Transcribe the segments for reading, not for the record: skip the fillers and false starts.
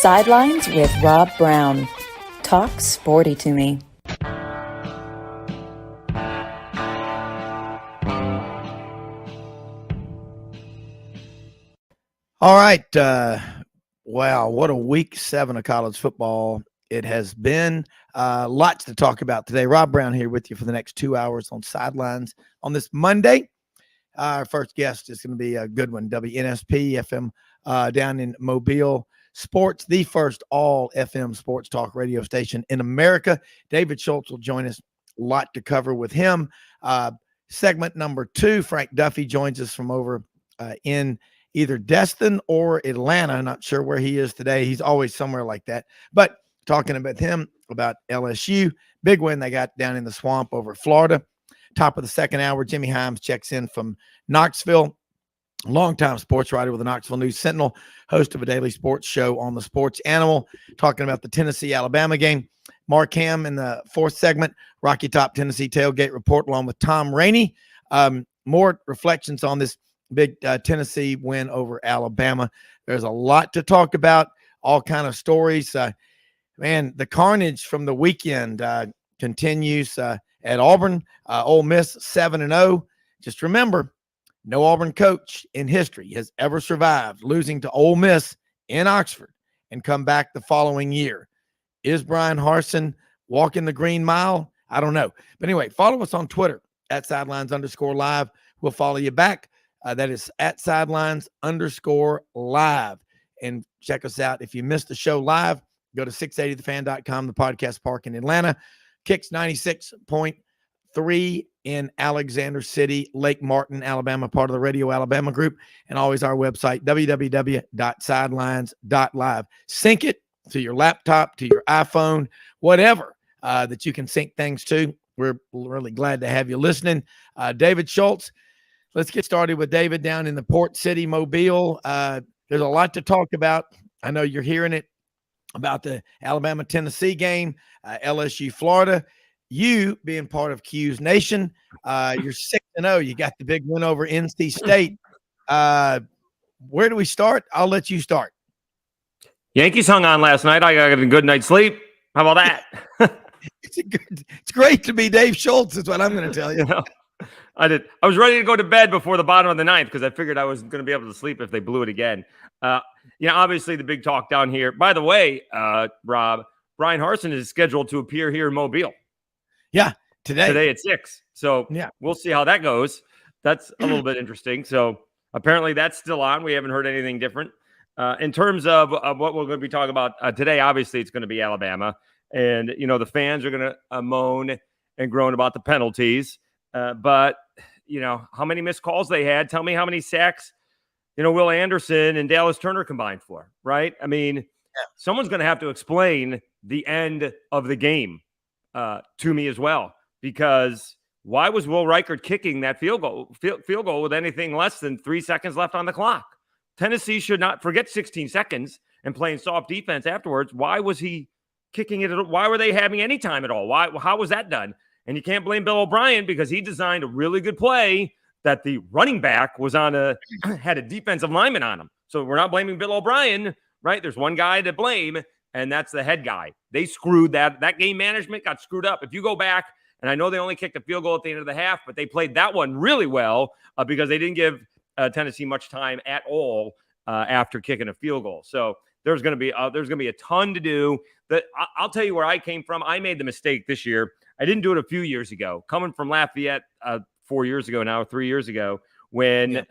Sidelines with Rob Brown. Talk sporty to me. All right. Wow, what a week 7 of college football it has been. Lots to talk about today. Rob Brown here with you for the next 2 hours on Sidelines on this Monday. Our first guest is going to be a good one, WNSP FM down in Mobile Sports, the first all FM sports talk radio station in America. David Schultz will join us. A lot to cover with him. Segment number 2, Frank Duffy joins us from over in either Destin or Atlanta. Not sure where he is today. He's always somewhere like that. But talking about him, about LSU, big win they got down in the swamp over Florida. Top of the second hour, Jimmy Hyams checks in from Knoxville. Longtime sports writer with the Knoxville News Sentinel, host of a daily sports show on the Sports Animal, talking about the Tennessee-Alabama game. Mark Hamm in the fourth segment, Rocky Top Tennessee Tailgate Report, along with Tom Rainey. More reflections on this big Tennessee win over Alabama. There's a lot to talk about, all kind of stories. Man, the carnage from the weekend continues at Auburn. Ole Miss 7-0. Just remember, no Auburn coach in history has ever survived losing to Ole Miss in Oxford and come back the following year. Is Brian Harsin walking the green mile? I don't know. But anyway, follow us on Twitter at Sidelines_live. We'll follow you back. That is at Sidelines_live. And check us out. If you missed the show live, go to 680thefan.com, the podcast park in Atlanta. Kicks 96.3 in Alexander City, Lake Martin, Alabama, part of the Radio Alabama group. And always our website, www.sidelines.live. Sync it to your laptop, to your iPhone, whatever that you can sync things to. We're really glad to have you listening. David Schultz. Let's get started with David down in the Port City, Mobile. There's a lot to talk about. I know you're hearing it about the Alabama-Tennessee game, LSU, Florida. You being part of Q's Nation, you're 6-0. You got the big win over NC State. Where do we start? I'll let you start. Yankees hung on last night. I got a good night's sleep. How about that? It's great to be Dave Schultz, is what I'm going to tell you. I did. I was ready to go to bed before the bottom of the ninth because I figured I was going to be able to sleep if they blew it again. Obviously the big talk down here. By the way, Rob, Brian Harsin is scheduled to appear here in Mobile. Yeah, today at 6. So yeah, we'll see how that goes. That's a little bit interesting. So apparently that's still on. We haven't heard anything different. In terms of what we're going to be talking about today, obviously it's going to be Alabama. And, the fans are going to moan and groan about the penalties. But, how many missed calls they had. Tell me how many sacks, Will Anderson and Dallas Turner combined for, right? I mean, someone's going to have to explain the end of the game to me as well, because why was Will Reichert kicking that field goal with anything less than 3 seconds left on the clock? Tennessee should not forget 16 seconds and playing soft defense afterwards. Why was he kicking it? Why were they having any time at all? How was that done? And you can't blame Bill O'Brien because he designed a really good play that the running back was had a defensive lineman on him. So we're not blaming Bill O'Brien, right? There's one guy to blame, and that's the head guy. They screwed that game management got screwed up. If you go back, and I know they only kicked a field goal at the end of the half, but they played that one really well because they didn't give Tennessee much time at all after kicking a field goal. So there's going to be a ton to do. I'll tell you where I came from. I made the mistake this year. I didn't do it a few years ago. Coming from Lafayette 4 years ago now, 3 years ago, when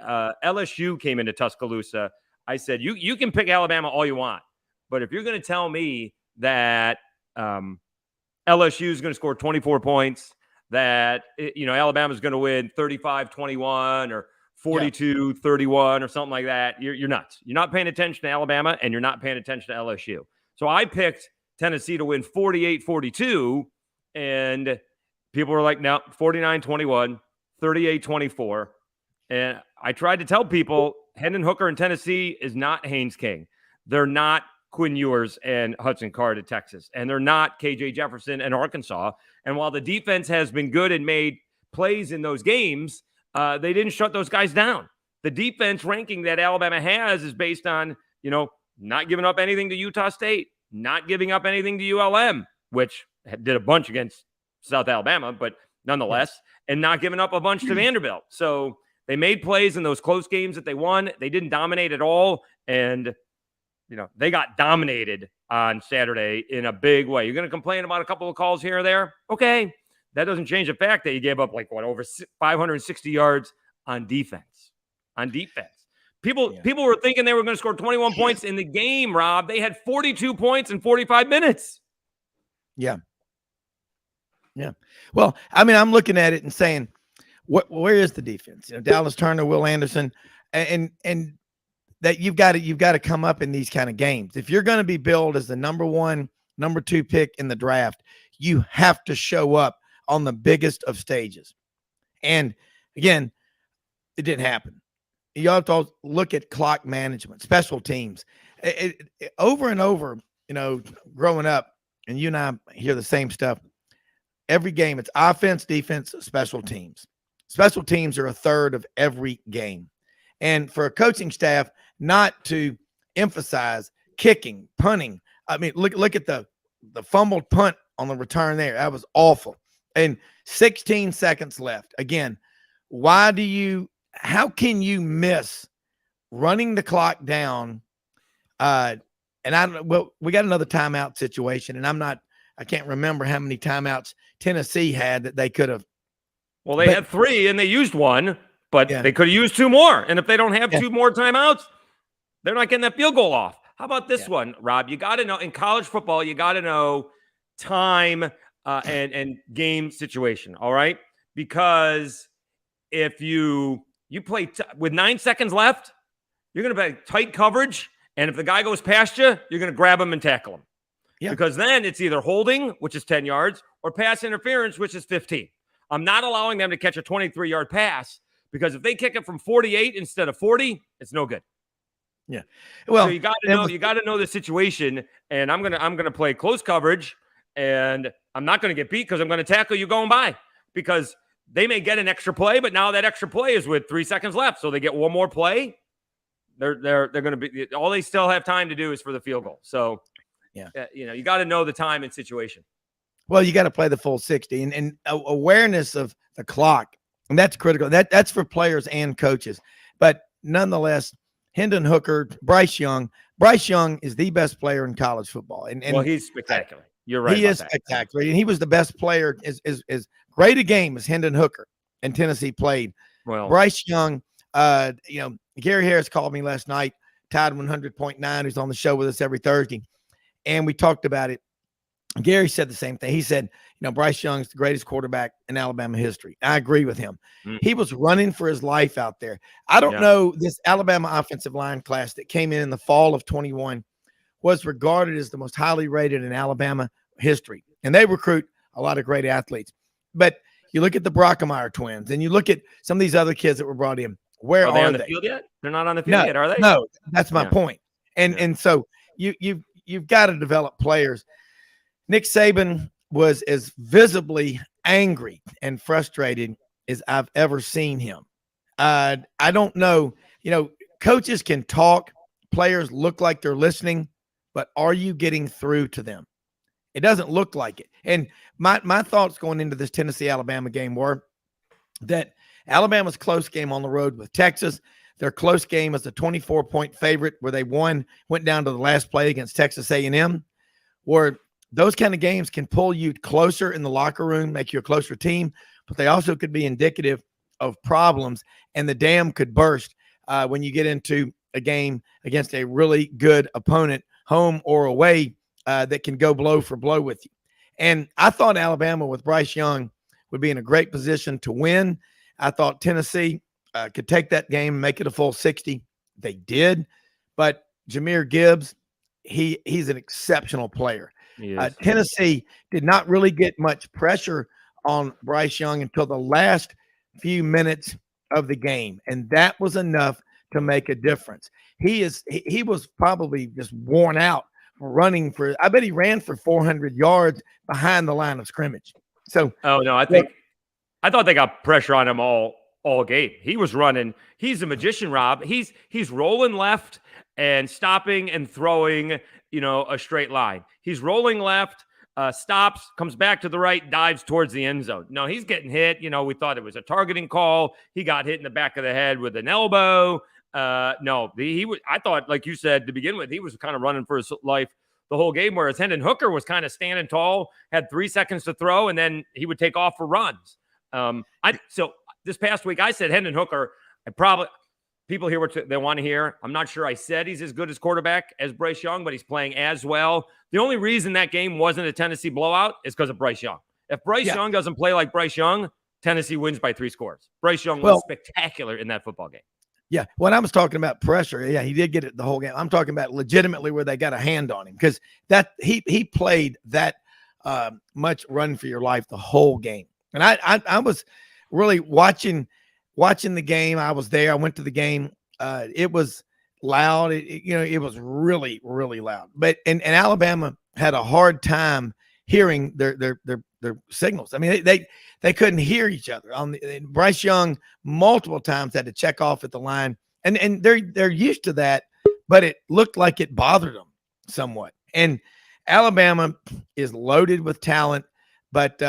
LSU came into Tuscaloosa, I said, you can pick Alabama all you want. But if you're going to tell me that LSU is going to score 24 points, that Alabama is going to win 35-21 or 42-31 or something like that, you're nuts. You're not paying attention to Alabama, and you're not paying attention to LSU. So I picked Tennessee to win 48-42, and people were like, no, 49-21, 38-24. And I tried to tell people Hendon Hooker in Tennessee is not Haynes King. They're not Quinn Ewers and Hudson Card at Texas. And they're not KJ Jefferson and Arkansas. And while the defense has been good and made plays in those games, they didn't shut those guys down. The defense ranking that Alabama has is based on, not giving up anything to Utah State, not giving up anything to ULM, which did a bunch against South Alabama, but nonetheless, and not giving up a bunch to Vanderbilt. So they made plays in those close games that they won. They didn't dominate at all. And, they got dominated on Saturday in a big way. You're going to complain about a couple of calls here or there? Okay. That doesn't change the fact that you gave up over 560 yards on defense. People were thinking they were going to score 21 points in the game, Rob. They had 42 points in 45 minutes. Yeah. Well, I mean, I'm looking at it and saying, where is the defense? Dallas Turner, Will Anderson, and that you've got to come up in these kind of games. If you're going to be billed as the number 1, number 2 pick in the draft, you have to show up on the biggest of stages. And again, it didn't happen. You have to look at clock management, special teams. Over and over, growing up, and you and I hear the same stuff. Every game, it's offense, defense, special teams. Special teams are a third of every game. And for a coaching staff not to emphasize kicking, punting. I mean, look at the fumbled punt on the return there. That was awful. And 16 seconds left. Again, how can you miss running the clock down? We got another timeout situation, and I can't remember how many timeouts Tennessee had that they could have. Well, they had 3 and they used 1, but they could have used 2 more. And if they don't have 2 more timeouts, they're not getting that field goal off. How about this one, Rob? You got to know in college football, you got to know time and game situation. All right. Because if you play with 9 seconds left, you're going to play tight coverage. And if the guy goes past you, you're going to grab him and tackle him. Yeah. Because then it's either holding, which is 10 yards, or pass interference, which is 15. I'm not allowing them to catch a 23-yard pass because if they kick it from 48 instead of 40, it's no good. Yeah. Well, so you got to know the situation, and I'm gonna play close coverage, and I'm not going to get beat because I'm going to tackle you going by because they may get an extra play, but now that extra play is with 3 seconds left, so they get one more play. They're going to be all they still have time to do is for the field goal. So you got to know the time and situation. Well, you got to play the full 60 and awareness of the clock. And that's critical. That's for players and coaches. But nonetheless, Hendon Hooker, Bryce Young is the best player in college football. And well, he's spectacular. You're right. He is spectacular. And he was the best player as great a game as Hendon Hooker and Tennessee played. Well, Bryce Young, Gary Harris called me last night, Tide 100.9, who's on the show with us every Thursday. And we talked about it. Gary said the same thing. He said, Bryce Young's the greatest quarterback in Alabama history. I agree with him. He was running for his life out there. I don't know, this Alabama offensive line class that came in the fall of 21 was regarded as the most highly rated in Alabama history. And they recruit a lot of great athletes. But you look at the Brockemeyer twins and you look at some of these other kids that were brought in. Where are they? On the field yet? They're not on the field yet, are they? No, that's my point. And so you've got to develop players. Nick Saban was as visibly angry and frustrated as I've ever seen him. I don't know. Coaches can talk. Players look like they're listening, but are you getting through to them? It doesn't look like it. And my thoughts going into this Tennessee-Alabama game were that Alabama's close game on the road with Texas, their close game as a 24-point favorite where they went down to the last play against Texas A&M, where those kind of games can pull you closer in the locker room, make you a closer team, but they also could be indicative of problems, and the dam could burst when you get into a game against a really good opponent, home or away, that can go blow for blow with you. And I thought Alabama with Bryce Young would be in a great position to win. I thought Tennessee could take that game and make it a full 60. They did, but Jahmyr Gibbs, he's an exceptional player. Tennessee did not really get much pressure on Bryce Young until the last few minutes of the game, and that was enough to make a difference. He was probably just worn out running for. I bet he ran for 400 yards behind the line of scrimmage. So, I thought they got pressure on him all game. He was running. He's a magician, Rob. He's rolling left and stopping and throwing, a straight line. He's rolling left, stops, comes back to the right, dives towards the end zone. No, he's getting hit. We thought it was a targeting call. He got hit in the back of the head with an elbow. No, I thought, like you said to begin with, he was kind of running for his life the whole game, whereas Hendon Hooker was kind of standing tall, had 3 seconds to throw, and then he would take off for runs. So this past week, I said Hendon Hooker, people hear what they want to hear. I'm not sure I said he's as good as quarterback as Bryce Young, but he's playing as well. The only reason that game wasn't a Tennessee blowout is because of Bryce Young. If Bryce Young doesn't play like Bryce Young, Tennessee wins by 3 scores. Bryce Young was spectacular in that football game. Yeah, when I was talking about pressure, he did get it the whole game. I'm talking about legitimately where they got a hand on him, because that he played that much run for your life the whole game. And I was really watching the game. I was there. I went to the game. It was loud. It was really, really loud. But and Alabama had a hard time hearing their signals. I mean, they couldn't hear each other. Bryce Young multiple times had to check off at the line, and they're used to that, but it looked like it bothered them somewhat. And Alabama is loaded with talent, but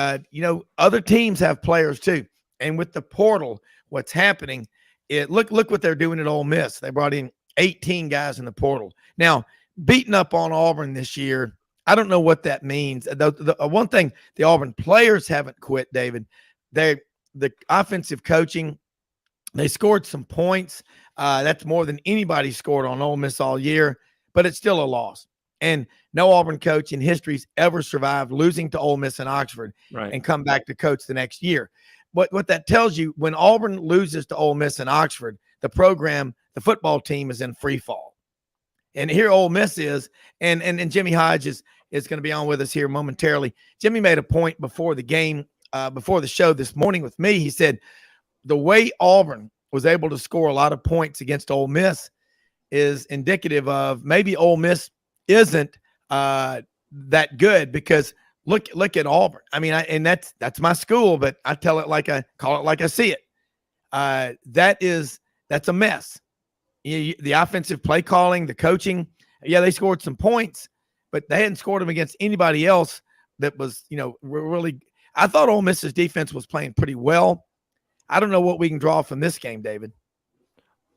other teams have players too. And with the portal, what's happening? Look what they're doing at Ole Miss. They brought in 18 guys in the portal. Now, beating up on Auburn this year, I don't know what that means. The one thing, the Auburn players haven't quit, David. The offensive coaching, they scored some points. That's more than anybody scored on Ole Miss all year, but it's still a loss. And no Auburn coach in history's ever survived losing to Ole Miss in Oxford and come back to coach the next year. What that tells you, when Auburn loses to Ole Miss in Oxford, the football team is in free fall. And here Ole Miss is, and Jimmy Hodge is going to be on with us here momentarily. Jimmy made a point before the game, before the show this morning with me. He said the way Auburn was able to score a lot of points against Ole Miss is indicative of maybe Ole Miss isn't that good, because look at Auburn. I mean, and that's my school, but I call it like I see it. That's a mess. The offensive play calling, the coaching. Yeah, they scored some points, but they hadn't scored them against anybody else that was, really. I thought Ole Miss's defense was playing pretty well. I don't know what we can draw from this game, David.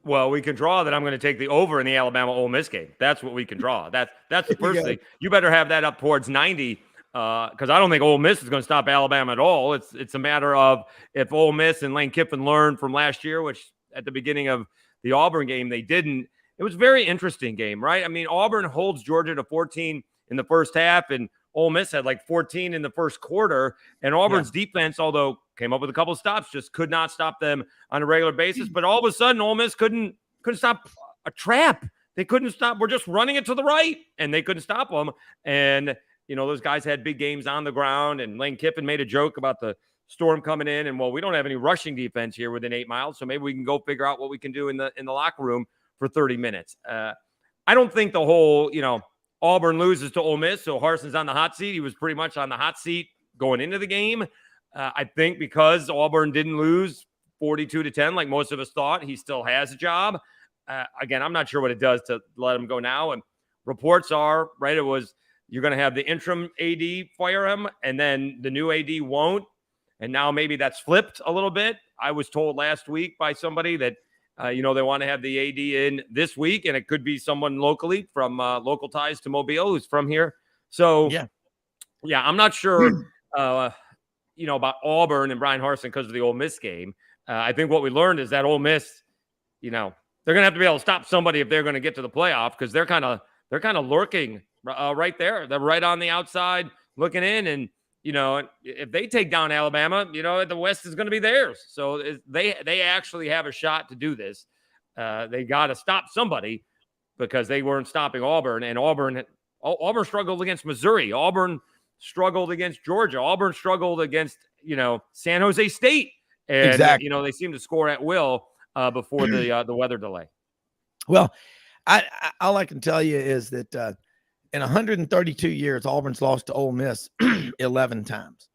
Well, we can draw that I'm going to take the over in the Alabama-Ole Miss game. That's what we can draw. That's the first thing. You better have that up towards 90, because I don't think Ole Miss is going to stop Alabama at all. It's a matter of if Ole Miss and Lane Kiffin learned from last year, which at the beginning of the Auburn game they didn't. It was a very interesting game, right? I mean, Auburn holds Georgia to 14 in the first half, and Ole Miss had like 14 in the first quarter. And Auburn's defense, although came up with a couple of stops, just could not stop them on a regular basis. But all of a sudden, Ole Miss couldn't stop a trap. They couldn't stop. We're just running it to the right, and they couldn't stop them. And, those guys had big games on the ground, and Lane Kiffin made a joke about the storm coming in. And, we don't have any rushing defense here within 8 miles, so maybe we can go figure out what we can do in the locker room for 30 minutes. I don't think the whole, Auburn loses to Ole Miss, so Harson's on the hot seat. He was pretty much on the hot seat going into the game. I think because Auburn didn't lose 42-10 like most of us thought, he still has a job. Again, I'm not sure what it does to let him go now. And reports are, right, you're going to have the interim AD fire him, and then the new AD won't. And now maybe that's flipped a little bit. I was told last week by somebody that they want to have the AD in this week, and it could be someone locally from local ties to Mobile who's from here. So, yeah, I'm not sure, about Auburn and Brian Harsin because of the Ole Miss game. I think what we learned is that Ole Miss, they're going to have to be able to stop somebody if they're going to get to the playoff, because they're kind of lurking right there. They're right on the outside looking in, and if they take down Alabama, the West is going to be theirs. So they actually have a shot to do this. They got to stop somebody, because they weren't stopping Auburn, and Auburn struggled against Missouri. Auburn struggled against Georgia. Auburn struggled against, San Jose State. And, exactly. They seem to score at will before the weather delay. Well, all I can tell you is that in 132 years, Auburn's lost to Ole Miss 11 times,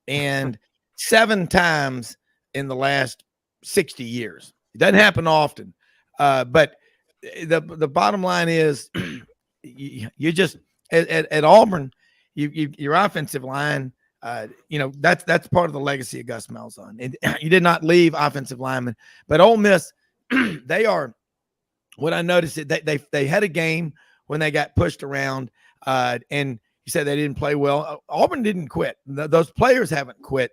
and 7 times in the last 60 years. It doesn't happen often, but the bottom line is you just at Auburn, your offensive line, that's part of the legacy of Gus Malzahn. And you did not leave offensive linemen, but Ole Miss, they are. What I noticed is they had a game when they got pushed around, and you said they didn't play well. Auburn didn't quit. Those players haven't quit.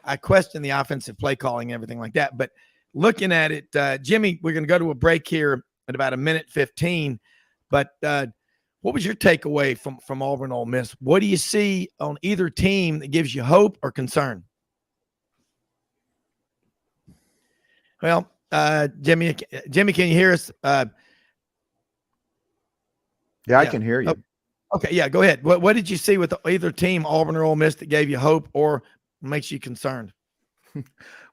I question the offensive play calling and everything like that. But looking at it, Jimmy, we're going to go to a break here at about 1:15. But what was your takeaway from Auburn Ole Miss? What do you see on either team that gives you hope or concern? Well, Jimmy, can you hear us? Yeah, I can hear you. Okay, yeah, go ahead. What did you see with either team, Auburn or Ole Miss, that gave you hope or makes you concerned?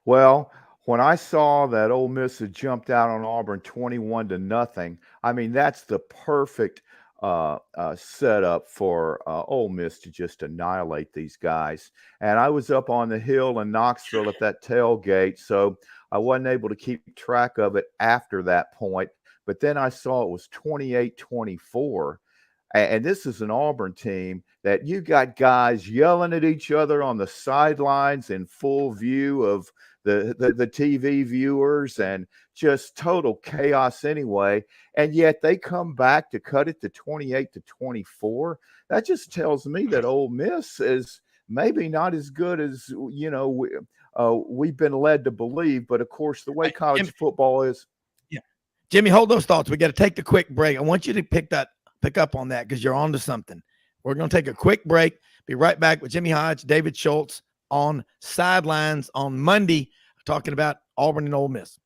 Well, when I saw that Ole Miss had jumped out on Auburn 21-0, I mean, that's the perfect setup for Ole Miss to just annihilate these guys. And I was up on the hill in Knoxville at that tailgate, so I wasn't able to keep track of it after that point. But then I saw it was 28-24. And this is an Auburn team that you got guys yelling at each other on the sidelines in full view of the TV viewers, and just total chaos anyway. And yet they come back to cut it to 28-24. That just tells me that Ole Miss is maybe not as good as, we've been led to believe. But of course, the way college football is. Yeah. Jimmy, hold those thoughts. We got to take the quick break. I want you to pick up on that because you're on to something. We're going to take a quick break. Be right back with Jimmy Hodge, David Schultz on Sidelines on Monday, talking about Auburn and Ole Miss.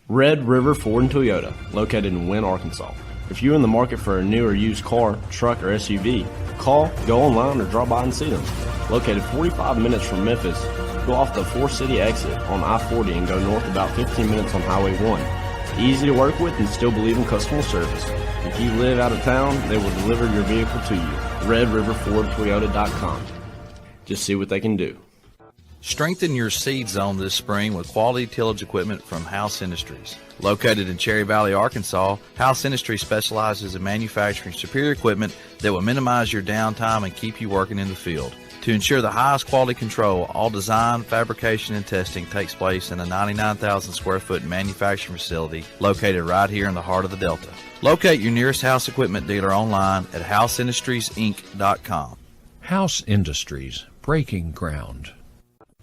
Red River Ford and Toyota, located in Wynne, Arkansas. If you're in the market for a new or used car, truck, or SUV, call, go online, or drop by and see them. Located 45 minutes from Memphis, go off the 4-city exit on I-40 and go north about 15 minutes on Highway 1. Easy to work with and still believe in customer service. If you live out of town, they will deliver your vehicle to you. RedRiverFordToyota.com. Just see what they can do. Strengthen your seed zone this spring with quality tillage equipment from House Industries. Located in Cherry Valley, Arkansas, House Industries specializes in manufacturing superior equipment that will minimize your downtime and keep you working in the field. To ensure the highest quality control, all design, fabrication, and testing takes place in a 99,000 square foot manufacturing facility located right here in the heart of the Delta. Locate your nearest House equipment dealer online at houseindustriesinc.com. House Industries, breaking ground.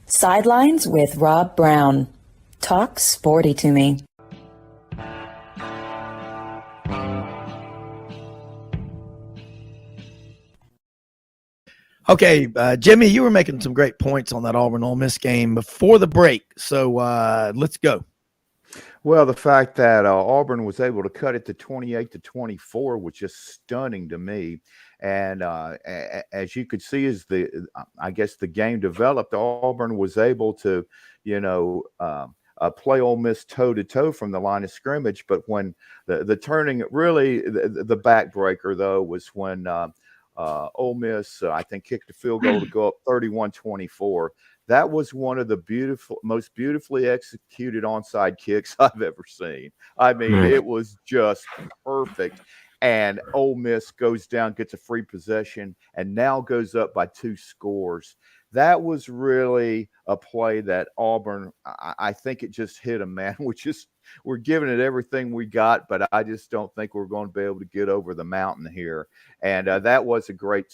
Sidelines with Rob Brown. Talk sporty to me. Okay, Jimmy, you were making some great points on that Auburn-Ole Miss game before the break, so let's go. Well, the fact that Auburn was able to cut it to 28-24 was just stunning to me. And as you could see, as the game developed, Auburn was able to, play Ole Miss toe-to-toe from the line of scrimmage. But when the turning, really the backbreaker, though, was when Ole Miss, I think, kicked a field goal to go up 31-24. That was one of the most beautifully executed onside kicks I've ever seen. I mean, it was just perfect. And Ole Miss goes down, gets a free possession, and now goes up by 2 scores. That was really a play that Auburn, I think it just hit them, man. We're giving it everything we got, but I just don't think we're going to be able to get over the mountain here. And that was a great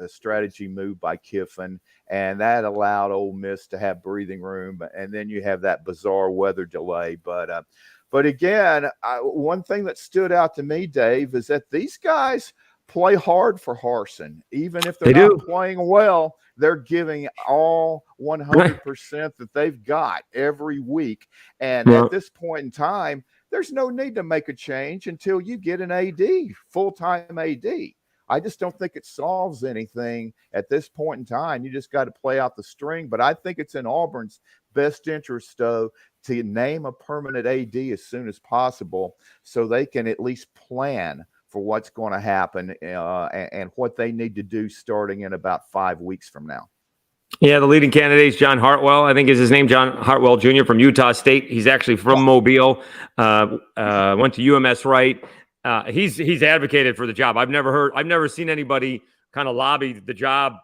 strategy move by Kiffin, and that allowed Ole Miss to have breathing room. And then you have that bizarre weather delay. But again, one thing that stood out to me, Dave, is that these guys play hard for Harsin. Even if they're not playing well, they're giving all 100% that they've got every week. And at this point in time, there's no need to make a change until you get an AD, full-time AD. I just don't think it solves anything at this point in time. You just got to play out the string. But I think it's in Auburn's best interest, though, to name a permanent AD as soon as possible so they can at least plan for what's going to happen and what they need to do starting in about 5 weeks from now. Yeah, the leading candidate is John Hartwell. I think is his name, John Hartwell Jr. from Utah State. He's actually from Mobile. Went to UMS Wright. He's advocated for the job. I've never seen anybody kind of lobby the job,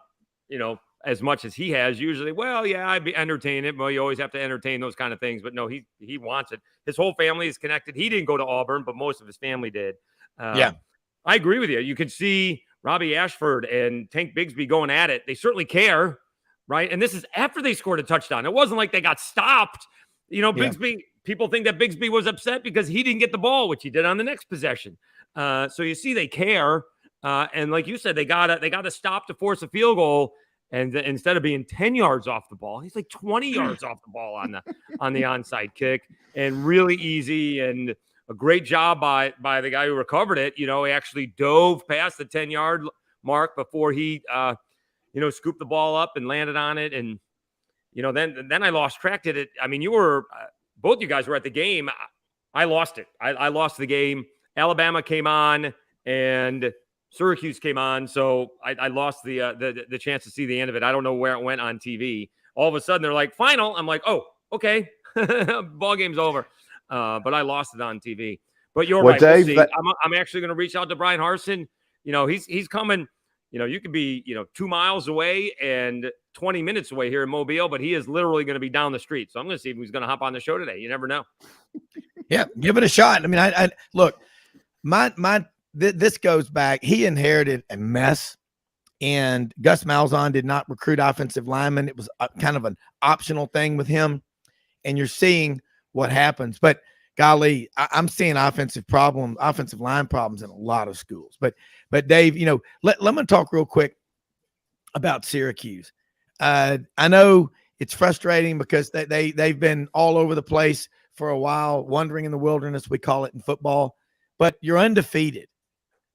as much as he has. Usually, well, yeah, I'd be entertain it. Well, you always have to entertain those kind of things. But no, he wants it. His whole family is connected. He didn't go to Auburn, but most of his family did. Yeah, I agree with you. You can see Robbie Ashford and Tank Bigsby going at it. They certainly care. Right. And this is after they scored a touchdown. It wasn't like they got stopped. Bigsby, people think that Bigsby was upset because he didn't get the ball, which he did on the next possession. So you see they care. And like you said, they got to stop to force a field goal. And instead of being 10 yards off the ball, he's like 20 yards off the ball on the onside kick, and really easy, and a great job by the guy who recovered it. He actually dove past the 10-yard mark before he scooped the ball up and landed on it. And, then I lost track. Did it? I mean, both you guys were at the game. I lost it. I lost the game. Alabama came on and Syracuse came on. So I lost the chance to see the end of it. I don't know where it went on TV. All of a sudden they're like, final. I'm like, oh, okay. Ball game's over. But I lost it on TV. But you're right. Dave, I'm actually going to reach out to Brian Harsin. He's coming. You could be, 2 miles away and 20 minutes away here in Mobile, but he is literally going to be down the street. So I'm going to see if he's going to hop on the show today. You never know. Yeah, give it a shot. I mean, I look, this goes back. He inherited a mess, and Gus Malzahn did not recruit offensive linemen. It was kind of an optional thing with him, and you're seeing what happens. But golly, I'm seeing offensive line problems in a lot of schools. But Dave, let me talk real quick about Syracuse. I know it's frustrating because they've been all over the place for a while, wandering in the wilderness, we call it in football. But you're undefeated,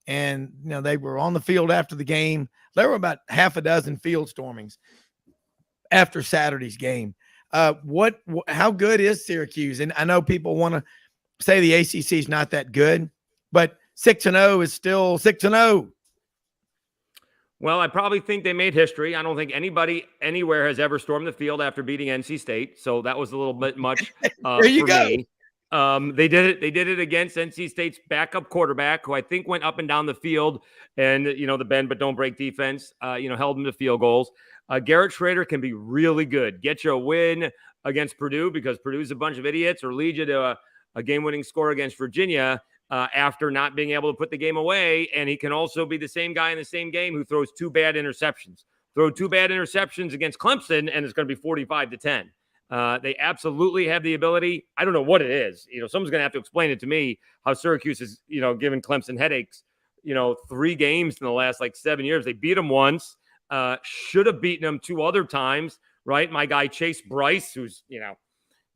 and they were on the field after the game. There were about half a dozen field stormings after Saturday's game. How good is Syracuse? And I know people want to say the ACC is not that good, but 6-0 is still 6-0. Well, I probably think they made history. I don't think anybody anywhere has ever stormed the field after beating NC State. So that was a little bit much there you for go. Me. They did it against NC State's backup quarterback, who I think went up and down the field, and the bend but don't break defense, held them to field goals. Garrett Schrader can be really good. Get you a win against Purdue because Purdue's a bunch of idiots, or lead you to a game-winning score against Virginia after not being able to put the game away. And he can also be the same guy in the same game who throws 2 bad interceptions. Throw 2 bad interceptions against Clemson, and it's going to be 45-10. They absolutely have the ability. I don't know what it is. Someone's going to have to explain it to me how Syracuse is, giving Clemson headaches. 3 games in the last 7 years. They beat them once. Should have beaten them 2 other times, right? My guy Chase Bryce, who's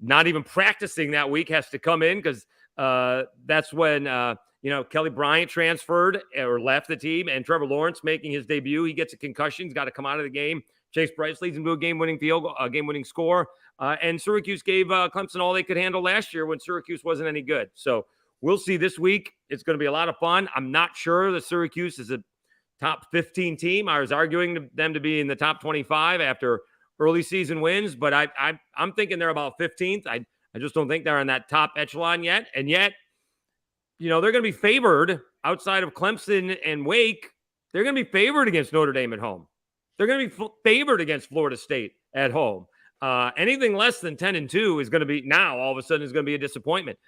not even practicing that week, has to come in because that's when Kelly Bryant transferred or left the team, and Trevor Lawrence making his debut. He gets a concussion. He's got to come out of the game. Chase Bryce leads him to a game-winning score. And Syracuse gave Clemson all they could handle last year when Syracuse wasn't any good. So we'll see this week. It's going to be a lot of fun. I'm not sure that Syracuse is a top 15 team. I was arguing them to be in the top 25 after early season wins, but I'm thinking they're about 15th. I just don't think they're in that top echelon yet. And yet, they're going to be favored outside of Clemson and Wake. They're going to be favored against Notre Dame at home. They're going to be favored against Florida State at home. Anything less than 10-2 is going to be now all of a sudden is going to be a disappointment.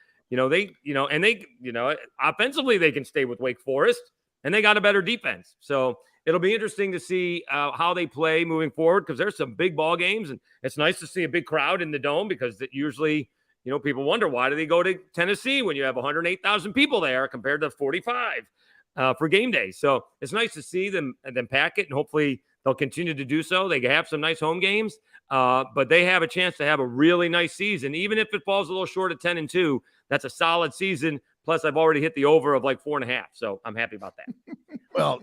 Offensively they can stay with Wake Forest, and they got a better defense. So it'll be interesting to see how they play moving forward, because there's some big ball games, and it's nice to see a big crowd in the Dome, because usually, people wonder, why do they go to Tennessee when you have 108,000 people there compared to 45 for game day? So it's nice to see them pack it, and hopefully they'll continue to do so. They have some nice home games, but they have a chance to have a really nice season. Even if it falls a little short of 10-2, that's a solid season. Plus, I've already hit the over of 4.5, so I'm happy about that. Well,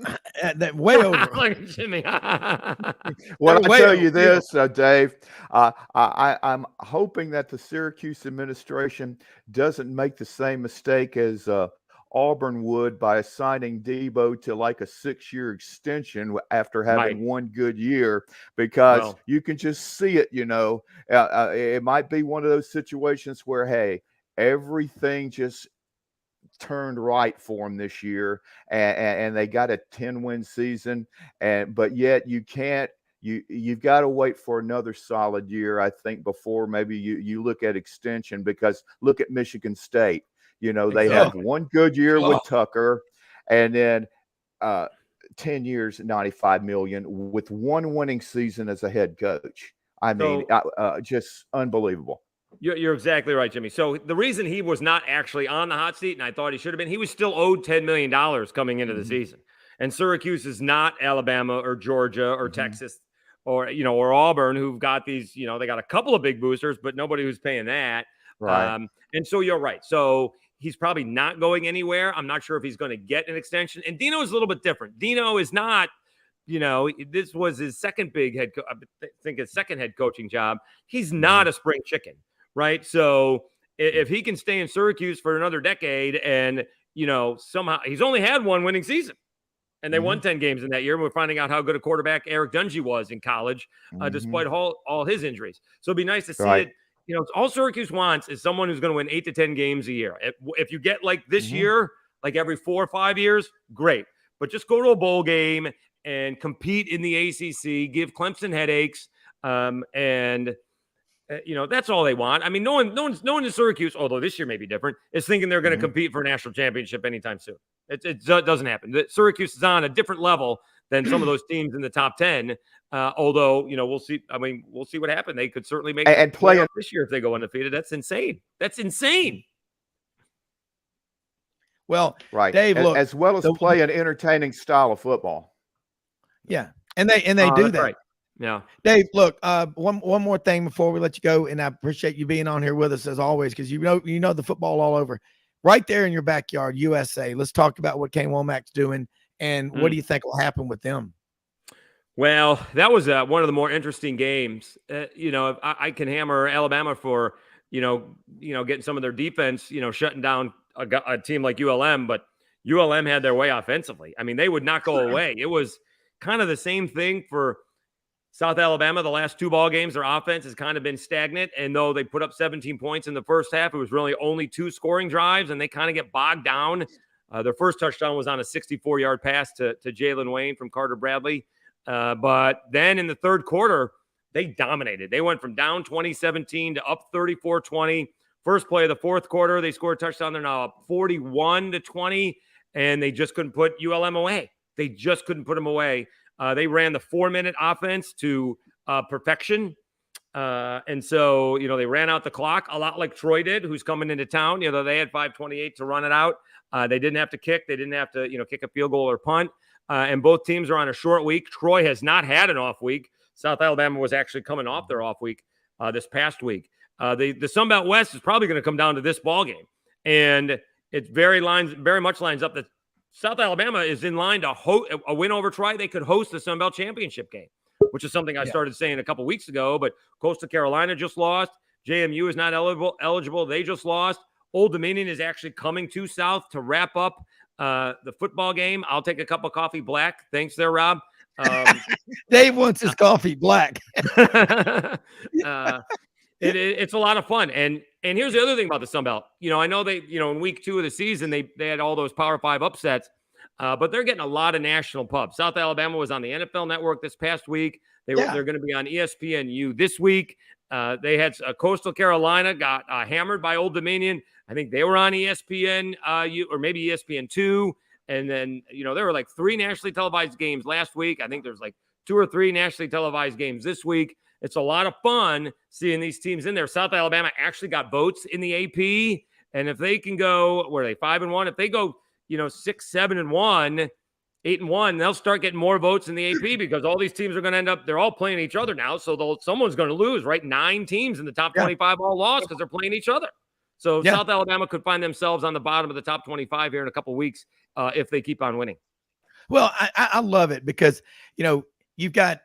way over. Like Jimmy. Well, I tell you this, Dave, I'm hoping that the Syracuse administration doesn't make the same mistake as Auburn would by assigning Debo to like a 6-year extension after having one good year, because you can just see it, it might be one of those situations where, hey, everything just turned right for them this year, and they got a 10-win season, but yet you've got to wait for another solid year, I think, before maybe you look at extension, because look at Michigan State. They have one good year with Tucker, and then 10 years, $95 million with one winning season as a head coach. I mean, just unbelievable. You're exactly right, Jimmy. So the reason he was not actually on the hot seat, and I thought he should have been, he was still owed $10 million coming into the season. And Syracuse is not Alabama or Georgia or Texas or Auburn, who've got these, they got a couple of big boosters, but nobody who's paying that. Right. And so you're right. So he's probably not going anywhere. I'm not sure if he's going to get an extension. And Dino is a little bit different. Dino is not, this was his second big his second head coaching job. He's not a spring chicken. Right. So if he can stay in Syracuse for another decade and, somehow he's only had one winning season and they won 10 games in that year. And we're finding out how good a quarterback Eric Dungy was in college, despite all his injuries. So it'd be nice to see it. All Syracuse wants is someone who's going to win 8 to 10 games a year. If you get like this year, like every 4 or 5 years, great. But just go to a bowl game and compete in the ACC, give Clemson headaches, and that's all they want. I mean, no one in Syracuse, although this year may be different, is thinking they're going to compete for a national championship anytime soon. It doesn't happen. Syracuse is on a different level than some of those teams in the top 10. Although, we'll see. I mean, we'll see what happens. They could certainly make and play this year if they go undefeated. That's insane. That's insane. Well, right, Dave, look, as well as play an entertaining style of football. Yeah, and they do that. Right. Yeah. Dave, look, one more thing before we let you go, and I appreciate you being on here with us as always, because you know the football all over. Right there in your backyard, USA. Let's talk about what Kane Womac's doing, and what do you think will happen with them? Well, that was one of the more interesting games. I can hammer Alabama for getting some of their defense, shutting down a team like ULM, but ULM had their way offensively. I mean, they would not go away. It was kind of the same thing for South Alabama. The last 2 ball games, their offense has kind of been stagnant. And though they put up 17 points in the first half, it was really only 2 scoring drives, and they kind of get bogged down. Their first touchdown was on a 64-yard pass to Jalen Wayne from Carter Bradley. But then in the third quarter, they dominated. They went from down 20-17 to up 34-20. First play of the fourth quarter, they scored a touchdown. They're now up 41-20, and they just couldn't put ULM away. They just couldn't put them away. They ran the 4-minute offense to perfection. And so, they ran out the clock a lot like Troy did, who's coming into town. They had 5:28 to run it out. They didn't have to kick. They didn't have to, kick a field goal or punt. And both teams are on a short week. Troy has not had an off week. South Alabama was actually coming off their off week this past week. The Sun Belt West is probably going to come down to this ball game. And it very much lines up that South Alabama is in line to a win over Troy. They could host the Sun Belt Championship game, which is something I started saying a couple weeks ago. But Coastal Carolina just lost. JMU is not eligible. They just lost. Old Dominion is actually coming to South to wrap up the football game. I'll take a cup of coffee black. Thanks there, Rob. Dave wants his coffee black. It's a lot of fun. And here's the other thing about the Sun Belt. I know they, in week 2 of the season, they had all those Power 5 upsets, but they're getting a lot of national pubs. South Alabama was on the NFL Network this past week. They're going to be on ESPNU this week. They had Coastal Carolina got hammered by Old Dominion. I think they were on ESPN or maybe ESPN2. And then, there were like 3 nationally televised games last week. I think there's like 2 or 3 nationally televised games this week. It's a lot of fun seeing these teams in there. South Alabama actually got votes in the AP. And if they can go, where are they, 5-1? If they go, 6-7-1, 8-1, they'll start getting more votes in the AP because all these teams are going to end up, they're all playing each other now. So someone's going to lose, right? 9 teams in the top 25 all lost because they're playing each other. So South Alabama could find themselves on the bottom of the top 25 here in a couple of weeks if they keep on winning. Well, I love it because, you've got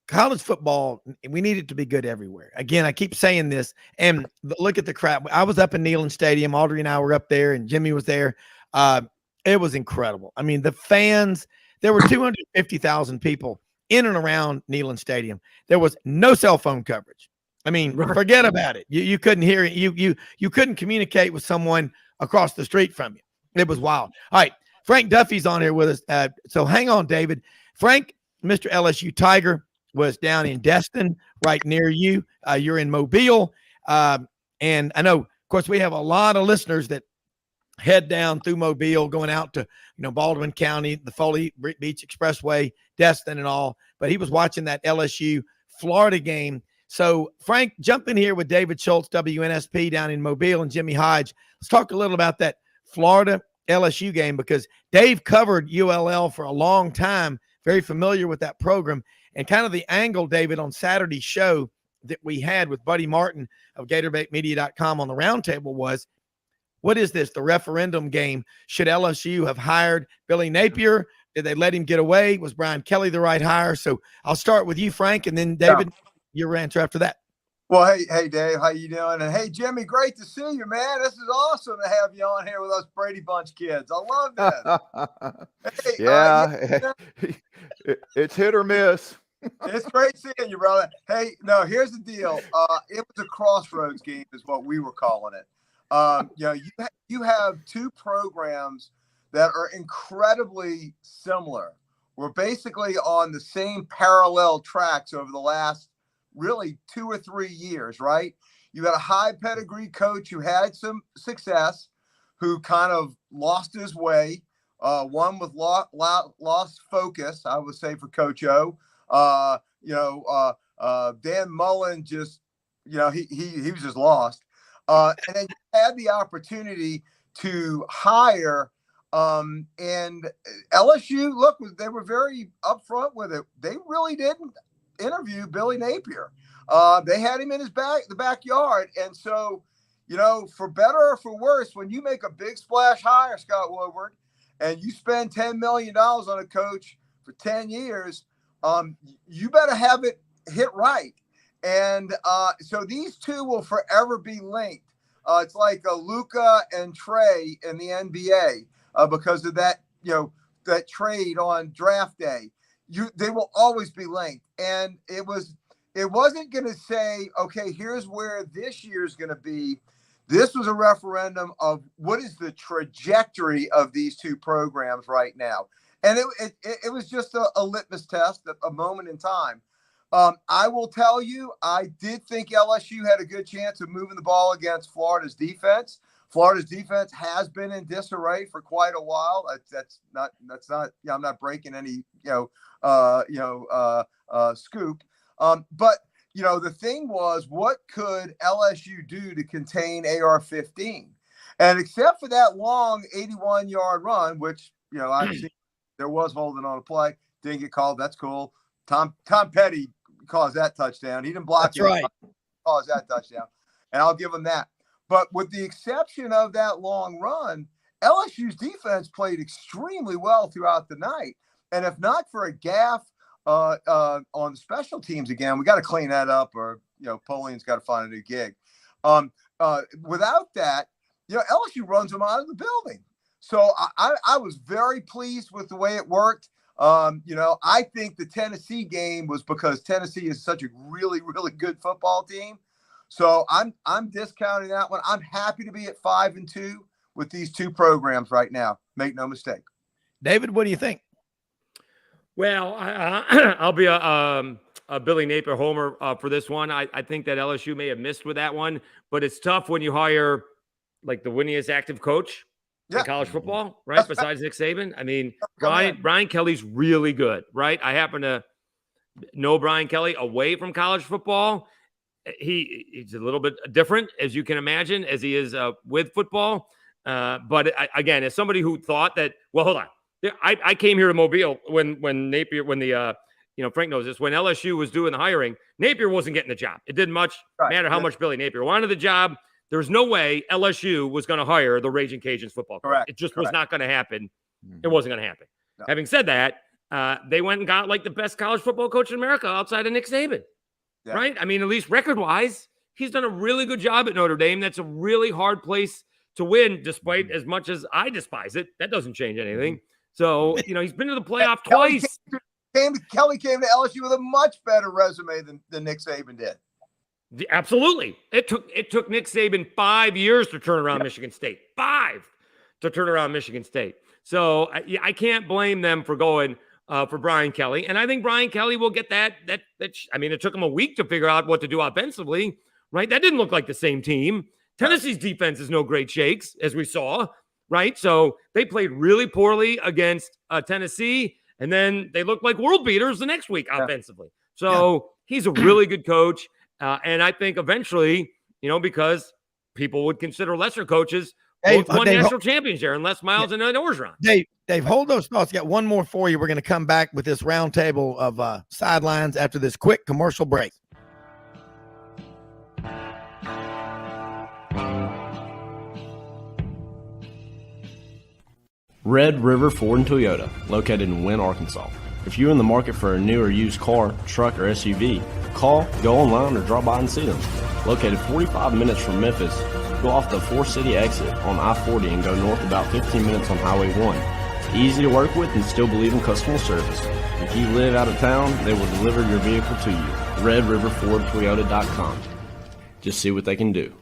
college football. We need it to be good everywhere. Again, I keep saying this, and look at the crowd. I was up in Neyland Stadium. Audrey and I were up there, and Jimmy was there. It was incredible. I mean, the fans, there were 250,000 people in and around Neyland Stadium. There was no cell phone coverage. I mean, forget about it. You couldn't hear it. You couldn't communicate with someone across the street from you. It was wild. All right, Frank Duffy's on here with us. So hang on, David. Frank, Mr. LSU Tiger, was down in Destin, right near you. You're in Mobile. And I know, of course, we have a lot of listeners that head down through Mobile, going out to, Baldwin County, the Foley Beach Expressway, Destin and all. But he was watching that LSU Florida game. So, Frank, jump in here with David Schultz, WNSP, down in Mobile, and Jimmy Hodge. Let's talk a little about that Florida LSU game, because Dave covered ULL for a long time, very familiar with that program. And kind of the angle, David, on Saturday's show that we had with Buddy Martin of GatorbaitMedia.com on the roundtable was, what is this, the referendum game? Should LSU have hired Billy Napier? Did they let him get away? Was Brian Kelly the right hire? So I'll start with you, Frank, and then David, your answer after that. Well, hey, Dave, how you doing? And hey, Jimmy, great to see you, man. This is awesome to have you on here with us Brady Bunch kids. I love this. Hey, it's hit or miss. It's great seeing you, brother. Hey, no, here's the deal. It was a crossroads game, is what we were calling it. You have two programs that are incredibly similar. We're basically on the same parallel tracks over the last really 2 or 3 years, right? You got a high pedigree coach who had some success, who kind of lost his way. One with lost focus, I would say, for Coach O. Dan Mullen just, he was just lost. And then you had the opportunity to hire, and LSU, look, they were very upfront with it. They really didn't interview Billy Napier. They had him in the backyard. And so, for better or for worse, when you make a big splash hire, Scott Woodward, and you spend $10 million on a coach for 10 years, you better have it hit right. And so these two will forever be linked. It's like Luka and Trey in the NBA because of that, that trade on draft day. They will always be linked. And it wasn't going to say, okay, here's where this year's going to be. This was a referendum of what is the trajectory of these two programs right now. And it was just a litmus test, a moment in time. I will tell you, I did think LSU had a good chance of moving the ball against Florida's defense. Florida's defense has been in disarray for quite a while. That's not. I'm not breaking any scoop. But the thing was, what could LSU do to contain AR-15? And except for that long 81-yard run, which I've seen, there was holding on a play, didn't get called. That's cool. Tom Petty caused that touchdown. He didn't block. That's right. Caused that touchdown, and I'll give him that. But with the exception of that long run, LSU's defense played extremely well throughout the night. And if not for a gaffe on special teams again, we got to clean that up, or Polian's got to find a new gig. Without that, LSU runs them out of the building. So I was very pleased with the way it worked. I think the Tennessee game was because Tennessee is such a really, really good football team. So I'm discounting that one. I'm happy to be at 5-2 with these two programs right now. Make no mistake. David, what do you think? Well, I'll be a Billy Napier homer for this one. I think that LSU may have missed with that one, but it's tough when you hire like the winningest active coach in college football, right? Besides Nick Saban. I mean, Brian Kelly's really good, right? I happen to know Brian Kelly away from college football. He's a little bit different, as you can imagine, as he is with football. But again, as somebody who thought that, well, hold on. I came here to Mobile when Napier, Frank knows this, when LSU was doing the hiring, Napier wasn't getting the job. It didn't matter how much Billy Napier wanted the job. There was no way LSU was going to hire the Raging Cajuns football coach. Correct. It just was not going to happen. It wasn't going to happen. No. Having said that, they went and got like the best college football coach in America outside of Nick Saban, right? I mean, at least record-wise, he's done a really good job at Notre Dame. That's a really hard place to win, despite as much as I despise it. That doesn't change anything. So, he's been to the playoff twice. Kelly came to LSU with a much better resume than Nick Saban did. Absolutely. It took Nick Saban 5 years to turn around Michigan State. 5 to turn around Michigan State. So I can't blame them for going for Brian Kelly. And I think Brian Kelly will get that. It took him a week to figure out what to do offensively, right? That didn't look like the same team. Tennessee's defense is no great shakes, as we saw, right? So they played really poorly against Tennessee, and then they looked like world beaters the next week offensively. So he's a really good coach. And I think eventually, because people would consider lesser coaches, both won national champions there, and Les Miles and Orgeron. Dave, hold those thoughts. Got one more for you. We're going to come back with this roundtable of sidelines after this quick commercial break. Red River Ford and Toyota, located in Wynne, Arkansas. If you're in the market for a new or used car, truck, or SUV, call, go online, or drop by and see them. Located 45 minutes from Memphis, go off the 4-city exit on I-40 and go north about 15 minutes on Highway 1. Easy to work with and still believe in customer service. If you live out of town, they will deliver your vehicle to you. RedRiverFordToyota.com. Just see what they can do.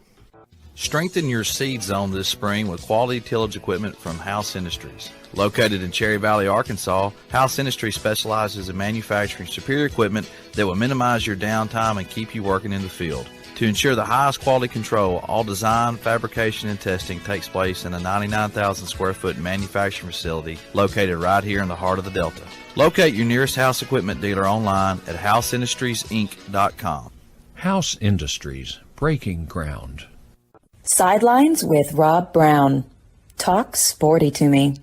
Strengthen your seed zone this spring with quality tillage equipment from House Industries. Located in Cherry Valley, Arkansas, House Industries specializes in manufacturing superior equipment that will minimize your downtime and keep you working in the field. To ensure the highest quality control, all design, fabrication, and testing takes place in a 99,000 square foot manufacturing facility located right here in the heart of the Delta. Locate your nearest House equipment dealer online at houseindustriesinc.com. House Industries, breaking ground. Sidelines with Rob Brown. Talk sporty to me.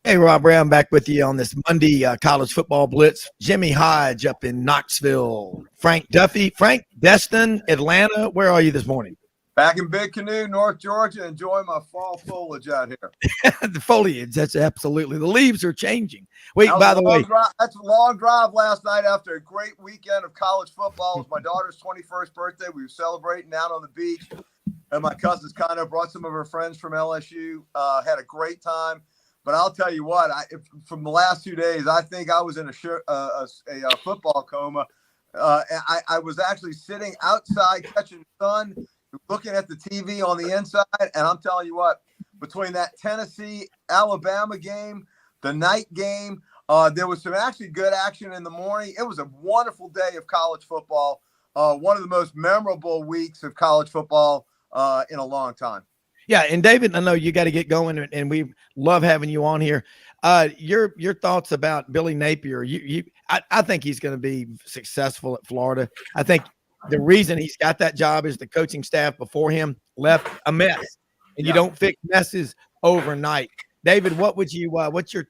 Hey, Rob Brown back with you on this Monday college football blitz. Jimmy Hodge up in Knoxville. Frank Duffy. Frank, Destin, Atlanta. Where are you this morning? Back in Big Canoe, North Georgia, enjoying my fall foliage out here. The foliage, that's absolutely. The leaves are changing. Wait, by the way. That's a long drive last night after a great weekend of college football. It was my daughter's 21st birthday. We were celebrating out on the beach. And my cousins kind of brought some of her friends from LSU. Had a great time. But I'll tell you what, from the last 2 days, I think I was in a football coma. I was actually sitting outside catching sun, looking at the TV on the inside, and I'm telling you what, between that Tennessee-Alabama game, the night game, there was some actually good action in the morning. It was a wonderful day of college football, one of the most memorable weeks of college football in a long time. Yeah, and David, I know you got to get going, and we love having you on here. Your thoughts about Billy Napier? I think he's going to be successful at Florida. I think the reason he's got that job is the coaching staff before him left a mess, and you don't fix messes overnight. David, what would you? What's your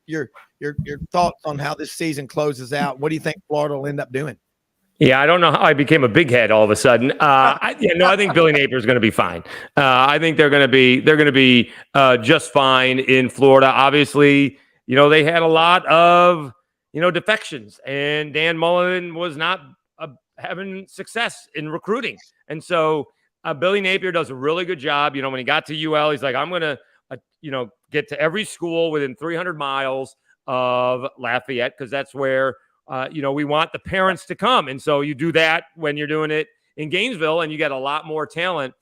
thoughts on how this season closes out? What do you think Florida will end up doing? Yeah, I don't know how I became a big head all of a sudden. I think Billy Napier is going to be fine. I think they're going to be just fine in Florida. Obviously, they had a lot of defections, and Dan Mullen was not having success in recruiting, and so Billy Napier does a really good job. When he got to UL, he's like, I'm going to get to every school within 300 miles of Lafayette, because that's where we want the parents to come. And so you do that when you're doing it in Gainesville, and you get a lot more talent.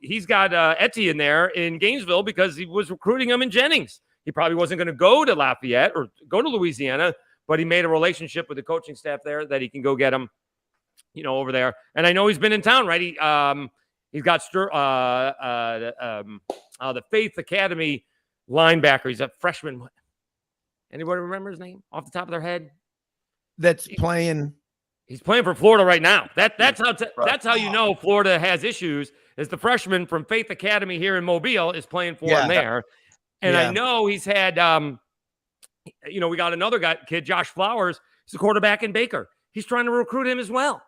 He's got Etienne there in Gainesville because he was recruiting him in Jennings. He probably wasn't going to go to Lafayette or go to Louisiana, but he made a relationship with the coaching staff there that he can go get him, over there. And I know he's been in town, right? He's got the Faith Academy linebacker. He's a freshman. Anybody remember his name off the top of their head? That's playing. He's playing for Florida right now. That's how you know Florida has issues. Is the freshman from Faith Academy here in Mobile is playing for him there, and I know he's had. We got another kid, Josh Flowers. He's a quarterback in Baker. He's trying to recruit him as well.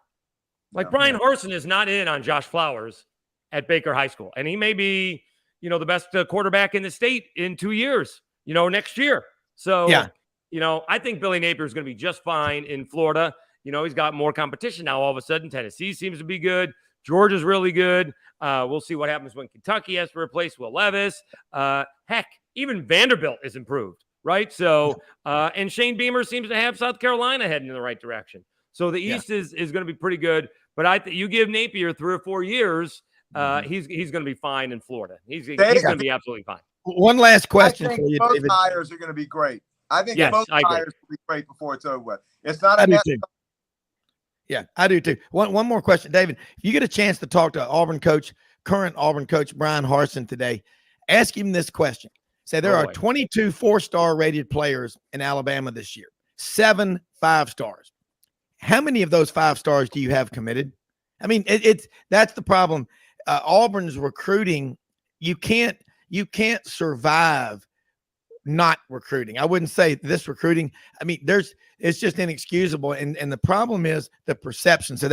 Brian Harsin is not in on Josh Flowers at Baker High School, and he may be, the best quarterback in the state in 2 years. Next year. So I think Billy Napier is going to be just fine in Florida. he's got more competition now. All of a sudden, Tennessee seems to be good. Georgia's really good. We'll see what happens when Kentucky has to replace Will Levis. Heck, even Vanderbilt is improved, right? So, and Shane Beamer seems to have South Carolina heading in the right direction. So the East is going to be pretty good. But you give Napier 3 or 4 years, he's going to be fine in Florida. He's going to be absolutely fine. One last question I for think you, both David. hires are going to be great. I think both hires will be great before it's over with. It's not I a do mess. too. Yeah, I do too. One more question, David. If you get a chance to talk to current Auburn coach Brian Harsin today, ask him this question. Say there are 22 4-star rated players in Alabama this year, 7 5-stars. How many of those 5 stars do you have committed? I mean, that's the problem. Auburn's recruiting, you can't survive not recruiting. I wouldn't say this recruiting. I mean, it's just inexcusable. And the problem is the perception. So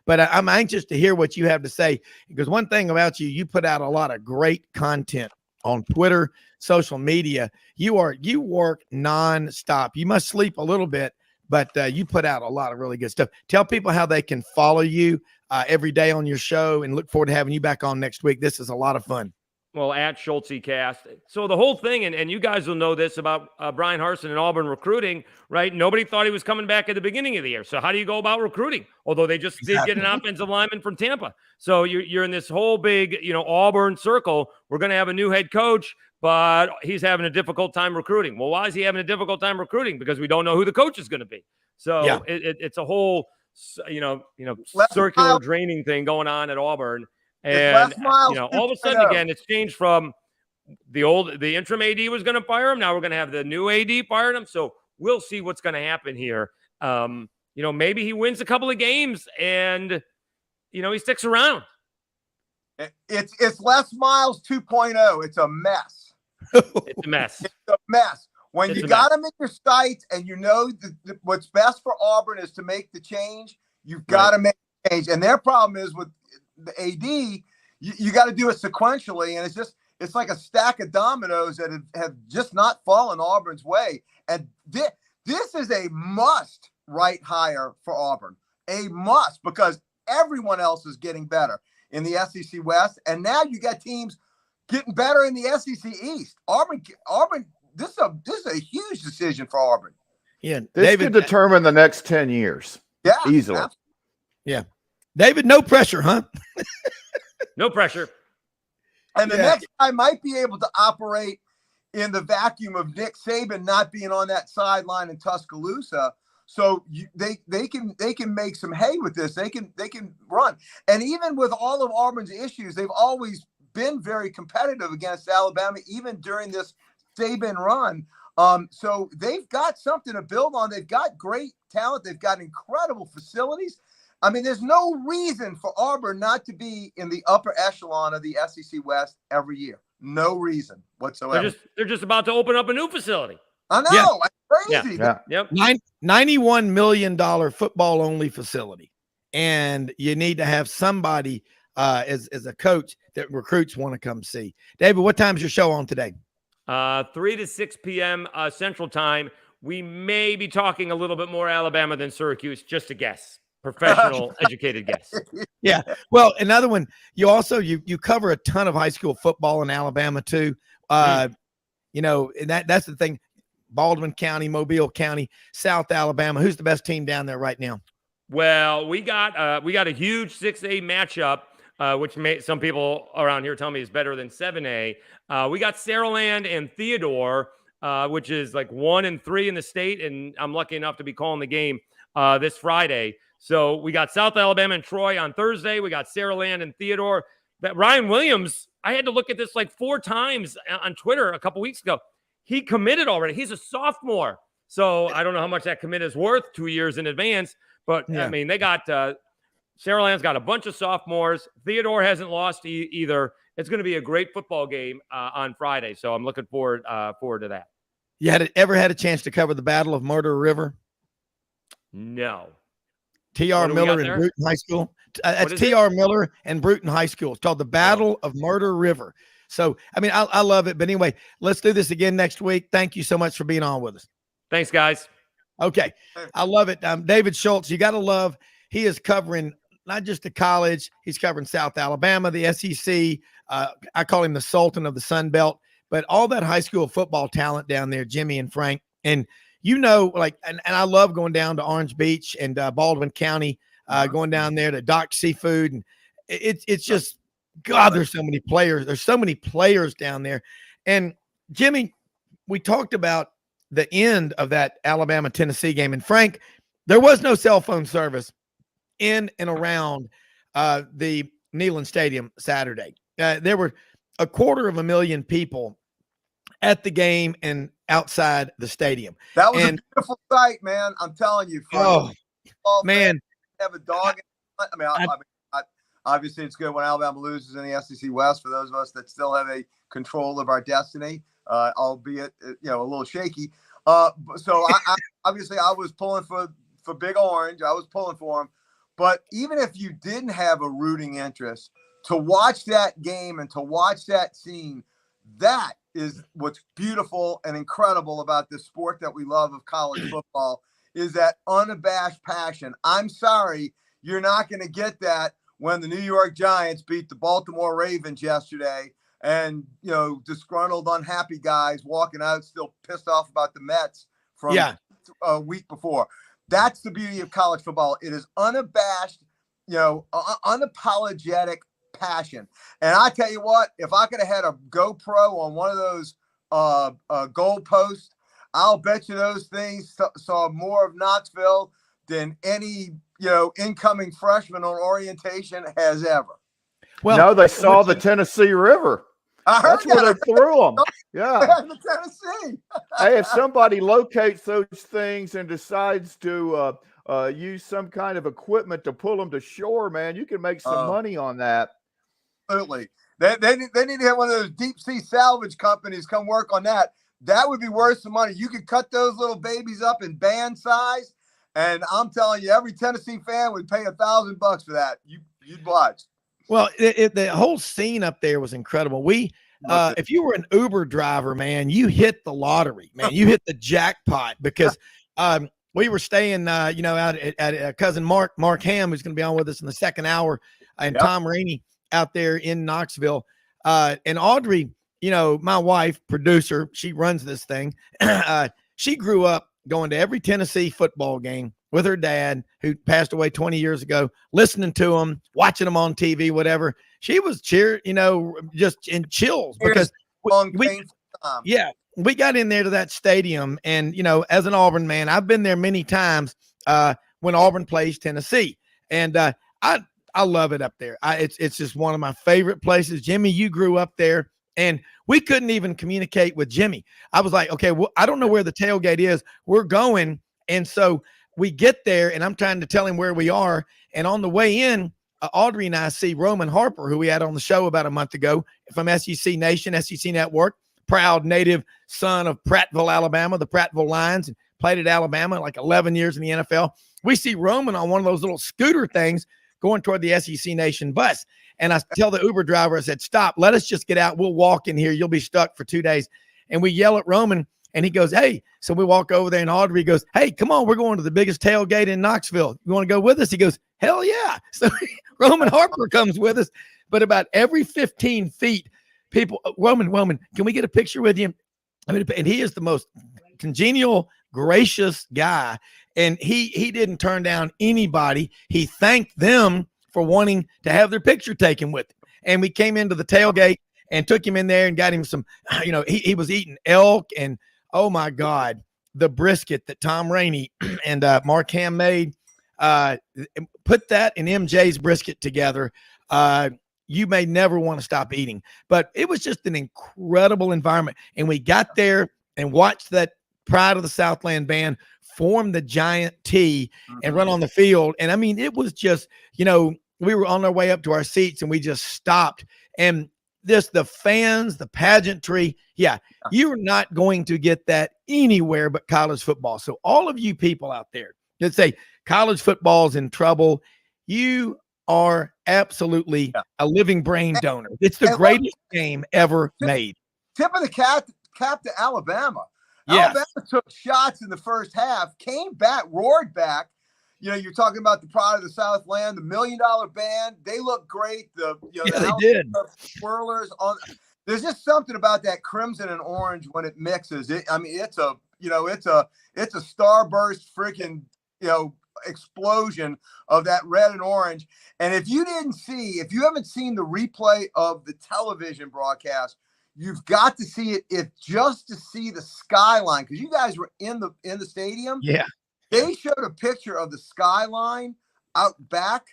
but I'm anxious to hear what you have to say, because one thing about you put out a lot of great content on Twitter, social media. You work nonstop. You must sleep a little bit, but you put out a lot of really good stuff. Tell people how they can follow you every day on your show, and look forward to having you back on next week. This is a lot of fun. Well, at SchultzyCast. So the whole thing, and you guys will know this about Brian Harsin and Auburn recruiting, right? Nobody thought he was coming back at the beginning of the year. So how do you go about recruiting? Although they just did get an offensive lineman from Tampa. So you're in this whole big, Auburn circle. We're going to have a new head coach, but he's having a difficult time recruiting. Well, why is he having a difficult time recruiting? Because we don't know who the coach is going to be. So it's a whole, circular draining thing going on at Auburn. And all of a sudden, again, it's changed from the interim AD was going to fire him. Now we're going to have the new AD firing him. So we'll see what's going to happen here. Maybe he wins a couple of games and, he sticks around. It's Les Miles 2.0. It's a mess. It's a mess. It's a mess. When you got him in your sights and what's best for Auburn is to make the change, you've got to make the change. And their problem is with the AD, you got to do it sequentially, and it's like a stack of dominoes that have just not fallen Auburn's way. And this is a must right hire for Auburn, a must, because everyone else is getting better in the SEC West, and now you got teams getting better in the SEC East. Auburn, this is a huge decision for Auburn. Yeah, this could determine the next 10 years. Yeah, easily. Absolutely. Yeah. David, no pressure, huh? No pressure. And the next guy might be able to operate in the vacuum of Nick Saban not being on that sideline in Tuscaloosa. So they can make some hay with this. They can run. And even with all of Auburn's issues, they've always been very competitive against Alabama, even during this Saban run. So they've got something to build on. They've got great talent. They've got incredible facilities. I mean, there's no reason for Auburn not to be in the upper echelon of the SEC West every year. No reason whatsoever. They're just about to open up a new facility. I know. It's crazy. Yeah. Yep. $91 million football-only facility. And you need to have somebody as a coach that recruits want to come see. David, what time's your show on today? 3 to 6 p.m. Central Time. We may be talking a little bit more Alabama than Syracuse, just a guess. Professional, educated guess. Yeah. Well, another one, you cover a ton of high school football in Alabama too. And that's the thing. Baldwin County, Mobile County, South Alabama. Who's the best team down there right now? Well, we got a huge 6A matchup, which some people around here tell me is better than 7A. We got Saraland and Theodore, which is like 1 and 3 in the state, and I'm lucky enough to be calling the game this Friday. So we got South Alabama and Troy on Thursday. We got Saraland and Theodore. That Ryan Williams, I had to look at this like 4 times on Twitter a couple weeks ago. He committed already. He's a sophomore. So I don't know how much that commit is worth 2 years in advance. But, I mean, they got Saraland's got a bunch of sophomores. Theodore hasn't lost either. It's going to be a great football game on Friday. So I'm looking forward to that. You ever had a chance to cover the Battle of Murder River? No. T.R. Miller and Bruton High School. That's T.R. Miller and Bruton High School. It's called the Battle of Murder River. So, I mean, I love it. But anyway, let's do this again next week. Thank you so much for being on with us. Thanks, guys. Okay. I love it. David Schultz, you got to love, he is covering not just the college, he's covering South Alabama, the SEC. I call him the Sultan of the Sun Belt, but all that high school football talent down there, Jimmy and Frank. And, and I love going down to Orange Beach and Baldwin County, going down there to Doc Seafood. And it's just, God, there's so many players. There's so many players down there. And Jimmy, we talked about the end of that Alabama-Tennessee game. And Frank, there was no cell phone service in and around the Neyland Stadium Saturday. There were 250,000 people at the game and outside the stadium. That was a beautiful sight, man. I'm telling you. Oh, man. Have a dog. I mean, obviously it's good when Alabama loses in the SEC West for those of us that still have a control of our destiny, albeit, a little shaky. So obviously I was pulling for Big Orange. I was pulling for him. But even if you didn't have a rooting interest, to watch that game and to watch that scene, that is what's beautiful and incredible about this sport that we love of college football, is that unabashed passion. I'm sorry, you're not going to get that when the New York Giants beat the Baltimore Ravens yesterday, and, disgruntled, unhappy guys walking out still pissed off about the Mets from a week before. That's the beauty of college football. It is unabashed, unapologetic passion. And I tell you what, if I could have had a GoPro on one of those goal posts, I'll bet you those things saw more of Knoxville than any, incoming freshman on orientation has ever. Well, no, they saw the Tennessee River. That's where they threw them. Yeah. The Tennessee. Hey, if somebody locates those things and decides to use some kind of equipment to pull them to shore, man, you can make some money on that. Absolutely. They need to have one of those deep sea salvage companies come work on that. That would be worth some money. You could cut those little babies up in band size, and I'm telling you, every Tennessee fan would pay $1,000 for that. You'd watch. Well, the whole scene up there was incredible. If you were an Uber driver, man, you hit the lottery, man. You hit the jackpot, because we were staying, out at cousin Mark Hamm, who's going to be on with us in the second hour, and Tom Rainey out there in Knoxville. And Audrey, my wife, producer, she runs this thing. She grew up going to every Tennessee football game with her dad, who passed away 20 years ago, listening to them, watching them on TV, whatever. She was just in chills, because we got in there to that stadium. And, as an Auburn man, I've been there many times when Auburn plays Tennessee. And I love it up there. It's just one of my favorite places. Jimmy, you grew up there, and we couldn't even communicate with Jimmy. I was like, okay, well, I don't know where the tailgate is. We're going. And so we get there, and I'm trying to tell him where we are. And on the way in, Audrey and I see Roman Harper, who we had on the show about a month ago from SEC Nation, SEC Network, proud native son of Prattville, Alabama, the Prattville Lions, and played at Alabama like 11 years in the NFL. We see Roman on one of those little scooter things going toward the SEC Nation bus. And I tell the Uber driver, I said, stop, let us just get out. We'll walk in here. You'll be stuck for 2 days. And we yell at Roman, and he goes, hey. So we walk over there, and Audrey goes, hey, come on, we're going to the biggest tailgate in Knoxville. You want to go with us? He goes, hell yeah. So Roman Harper comes with us. But about every 15 feet, people, Roman, can we get a picture with you? And he is the most congenial, gracious guy. And he didn't turn down anybody. He thanked them for wanting to have their picture taken with him. And we came into the tailgate and took him in there and got him some, he was eating elk, and oh my God, the brisket that Tom Rainey and Mark Hamm made, put that and MJ's brisket together. You may never want to stop eating. But it was just an incredible environment. And we got there and watched that Pride of the Southland band form the giant T and run on the field. And I mean, it was just, we were on our way up to our seats, and we just stopped. And the fans, the pageantry, you're not going to get that anywhere but college football. So all of you people out there that say college football's in trouble, you are absolutely a living brain donor. It's the greatest game ever made. Tip of the cap to Alabama. Yes. Alabama took shots in the first half, came back, roared back. You know, you're talking about the Pride of the Southland, the $1 Million Band. They look great. They did. Swirlers on. There's just something about that crimson and orange when it mixes. It's a starburst freaking, explosion of that red and orange. And if you haven't seen the replay of the television broadcast, you've got to see it just to see the skyline, because you guys were in the stadium. Yeah. They showed a picture of the skyline out back,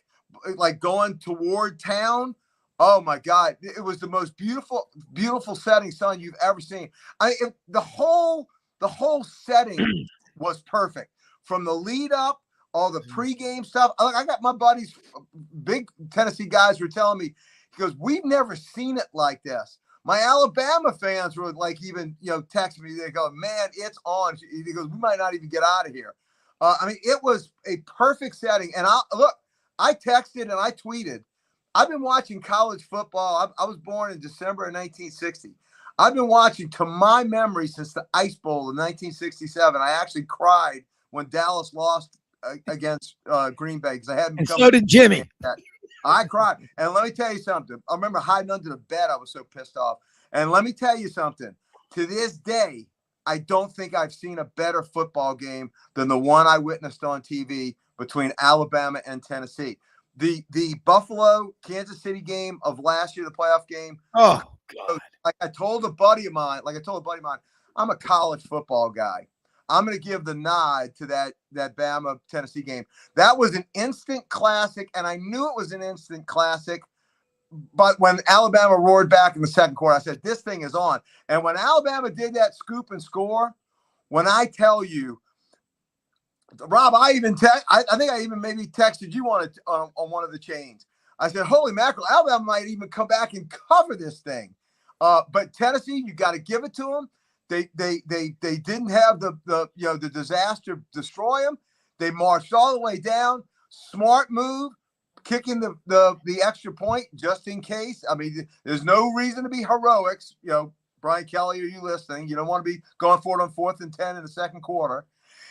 like going toward town. Oh my God. It was the most beautiful, beautiful setting sun you've ever seen. The whole setting was perfect, from the lead up, all the pregame stuff. I got my buddies, big Tennessee guys, were telling me, he goes, we've never seen it like this. My Alabama fans were like, even, texting me. They go, man, it's on. He goes, we might not even get out of here. It was a perfect setting. And I texted and I tweeted. I've been watching college football. I was born in December of 1960. I've been watching, to my memory, since the Ice Bowl in 1967. I actually cried when Dallas lost against Green Bay, because I hadn't. And so did Jimmy. I cried. And let me tell you something. I remember hiding under the bed. I was so pissed off. And let me tell you something. To this day, I don't think I've seen a better football game than the one I witnessed on TV between Alabama and Tennessee. The Buffalo Kansas City game of last year, the playoff game. Oh God! Like I told a buddy of mine, I'm a college football guy. I'm going to give the nod to that Bama Tennessee game. That was an instant classic, and I knew it was an instant classic. But when Alabama roared back in the second quarter, I said, this thing is on. And when Alabama did that scoop and score, when I tell you, Rob, I think I even maybe texted you on one of the chains. I said, holy mackerel, Alabama might even come back and cover this thing. But Tennessee, you got to give it to them. They didn't have the disaster destroy them. They marched all the way down. Smart move, kicking the extra point just in case. There's no reason to be heroics. Brian Kelly, are you listening? You don't want to be going for it on 4th and 10 in the second quarter.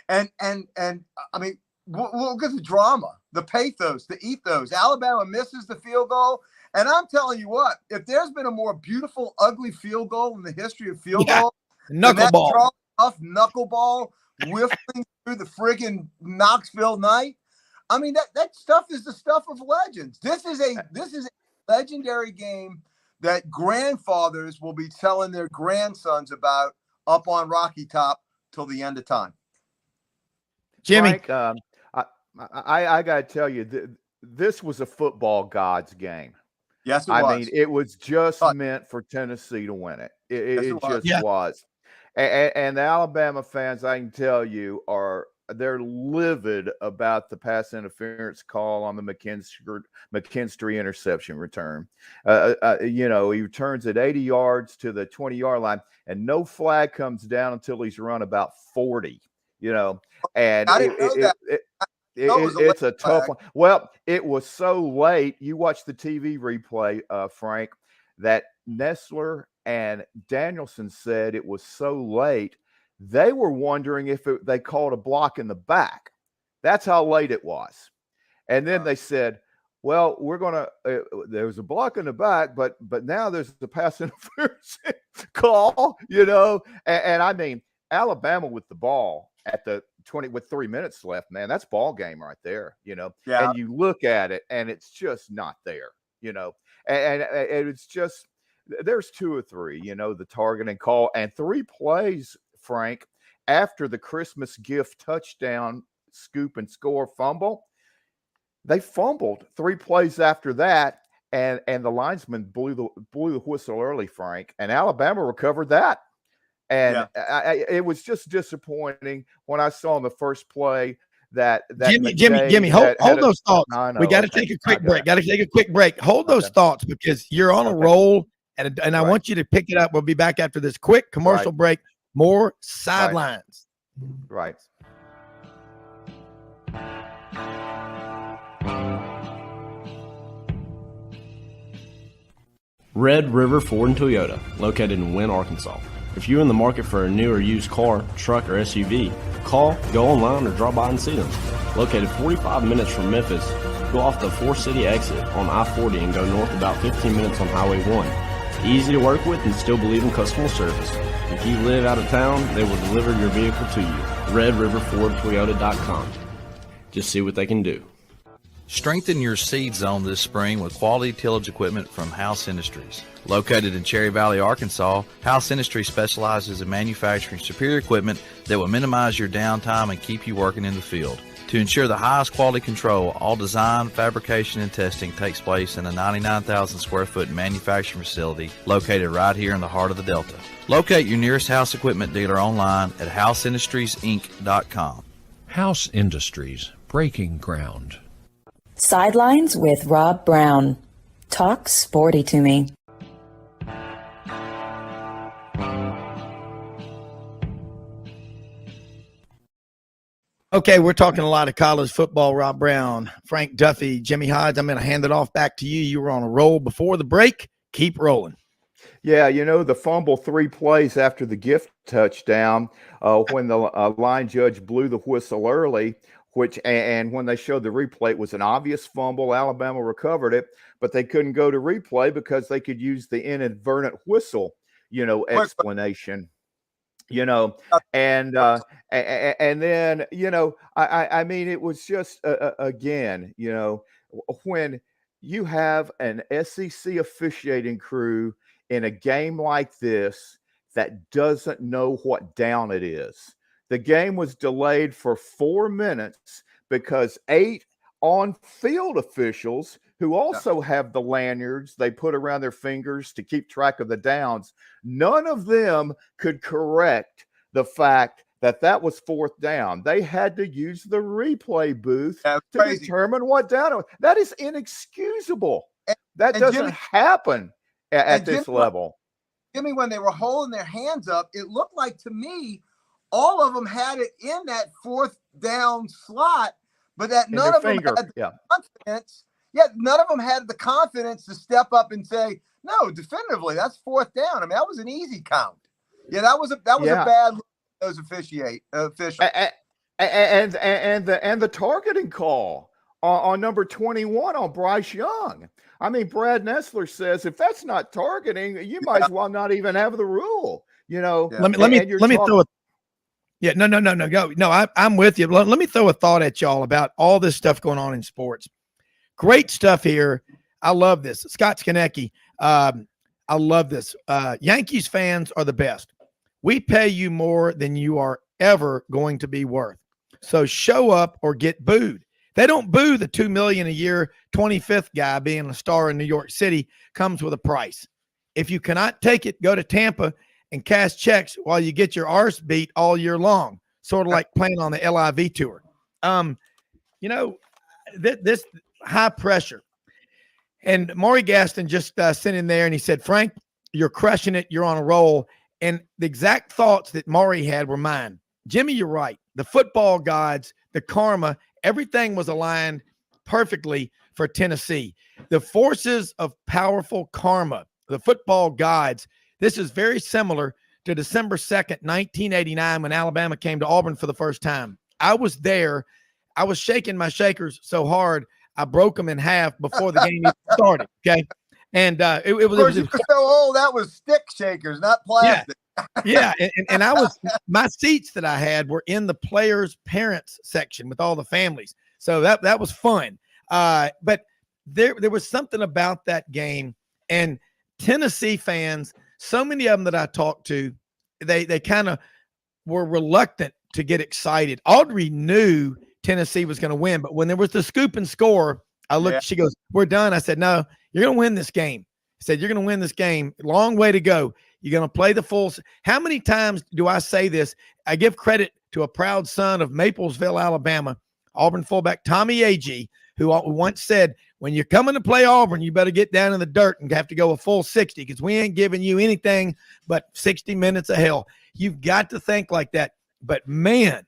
And look at the drama, the pathos, the ethos. Alabama misses the field goal. And I'm telling you what, if there's been a more beautiful, ugly field goal in the history of field goals, knuckleball, knuckleball whiffling through the friggin' Knoxville night. That stuff is the stuff of legends. This is a legendary game that grandfathers will be telling their grandsons about up on Rocky Top till the end of time. Jimmy, Frank, I got to tell you, this was a football god's game. Yes, it was. It was just meant for Tennessee to win it. It just was. And the Alabama fans, I can tell you, they're livid about the pass interference call on the McKinstry interception return. He returns at 80 yards to the 20-yard line, and no flag comes down until he's run about 40. And I didn't know that. It's a tough one. Well, it was so late. You watch the TV replay, Frank, that Nessler and Danielson said it was so late, they were wondering if they called a block in the back. That's how late it was. And then they said, well, we're going to there was a block in the back, but now there's the pass interference call, and Alabama with the ball at the 20 with 3 minutes left, man, that's ball game right there, Yeah. And you look at it and it's just not there, and it's just, there's 2 or 3, the targeting call, and 3 plays, Frank, after the Christmas gift touchdown, scoop and score fumble. They fumbled 3 plays after that, and the linesman blew the whistle early, Frank, and Alabama recovered that. And it was just disappointing when I saw in the first play that Jimmy, hold those thoughts. We got to take a quick break. Hold those thoughts, because you're on a roll, and I want you to pick it up. We'll be back after this quick commercial break. More Sidelines. Right. Red River Ford and Toyota, located in Wynne, Arkansas. If you're in the market for a new or used car, truck, or SUV, call, go online, or drop by and see them. Located 45 minutes from Memphis, go off the 4-city exit on I-40 and go north about 15 minutes on Highway 1. Easy to work with and still believe in customer service. If you live out of town, they will deliver your vehicle to you. RedRiverFordToyota.com. Just see what they can do. Strengthen your seed zone this spring with quality tillage equipment from House Industries. Located in Cherry Valley, Arkansas, House Industries specializes in manufacturing superior equipment that will minimize your downtime and keep you working in the field. To ensure the highest quality control, all design, fabrication, and testing takes place in a 99,000 square foot manufacturing facility located right here in the heart of the Delta. Locate your nearest House equipment dealer online at houseindustriesinc.com. House Industries, breaking ground. Sidelines with Rob Brown. Talk sporty to me. Okay, we're talking a lot of college football. Rob Brown, Frank Duffy, Jimmy Hodge. I'm going to hand it off back to you. You were on a roll before the break. Keep rolling. Yeah, the fumble 3 plays after the gift touchdown, when the line judge blew the whistle early, and when they showed the replay, it was an obvious fumble. Alabama recovered it, but they couldn't go to replay because they could use the inadvertent whistle, explanation. And then, I mean, it was just, again, when you have an SEC officiating crew in a game like this that doesn't know what down it is. The game was delayed for 4 minutes because 8 on-field officials who also have the lanyards they put around their fingers to keep track of the downs, none of them could correct the fact that was 4th down. They had to use the replay booth to determine what down it was. That is inexcusable. That doesn't happen at this level. Jimmy, when they were holding their hands up, it looked like to me all of them had it in that 4th down slot, but that none of them had the confidence. Yeah, none of them had the confidence to step up and say, no, definitively, that's 4th down. I mean, that was an easy count. Yeah, that was a bad look for those officials. And the targeting call on number 21 on Bryce Young. I mean, Brad Nessler says if that's not targeting, you might as well not even have the rule. Let me throw it. Yeah, no, go. No, I'm with you. Let me throw a thought at y'all about all this stuff going on in sports. Great stuff here. I love this. Scott Skonecki. I love this. Yankees fans are the best. We pay you more than you are ever going to be worth. So show up or get booed. They don't boo the $2 million a year, 25th guy being a star in New York City comes with a price. If you cannot take it, go to Tampa and cash checks while you get your arse beat all year long. Sort of like playing on the LIV tour. This high pressure. And Maury Gaston just sent in there and he said, Frank, you're crushing it. You're on a roll. And the exact thoughts that Maury had were mine. Jimmy, you're right. The football gods, the karma, everything was aligned perfectly for Tennessee. The forces of powerful karma, the football gods, this is very similar to December 2nd, 1989, when Alabama came to Auburn for the first time. I was there. I was shaking my shakers so hard, I broke them in half before the game even started. Okay. And it was so old. That was stick shakers, not plastic. Yeah. And I was, my seats that I had were in the players' parents section with all the families. So that was fun. But there was something about that game, and Tennessee fans, so many of them that I talked to, they kind of were reluctant to get excited. Audrey knew Tennessee was going to win, but when there was the scoop and score, I looked, she goes, we're done. I said, no, you're going to win this game. I said, you're going to win this game. Long way to go. You're going to play the full. How many times do I say this? I give credit to a proud son of Maplesville, Alabama, Auburn fullback Tommy Agee, who once said, when you're coming to play Auburn, you better get down in the dirt and have to go a full 60 because we ain't giving you anything but 60 minutes of hell. You've got to think like that. But, man,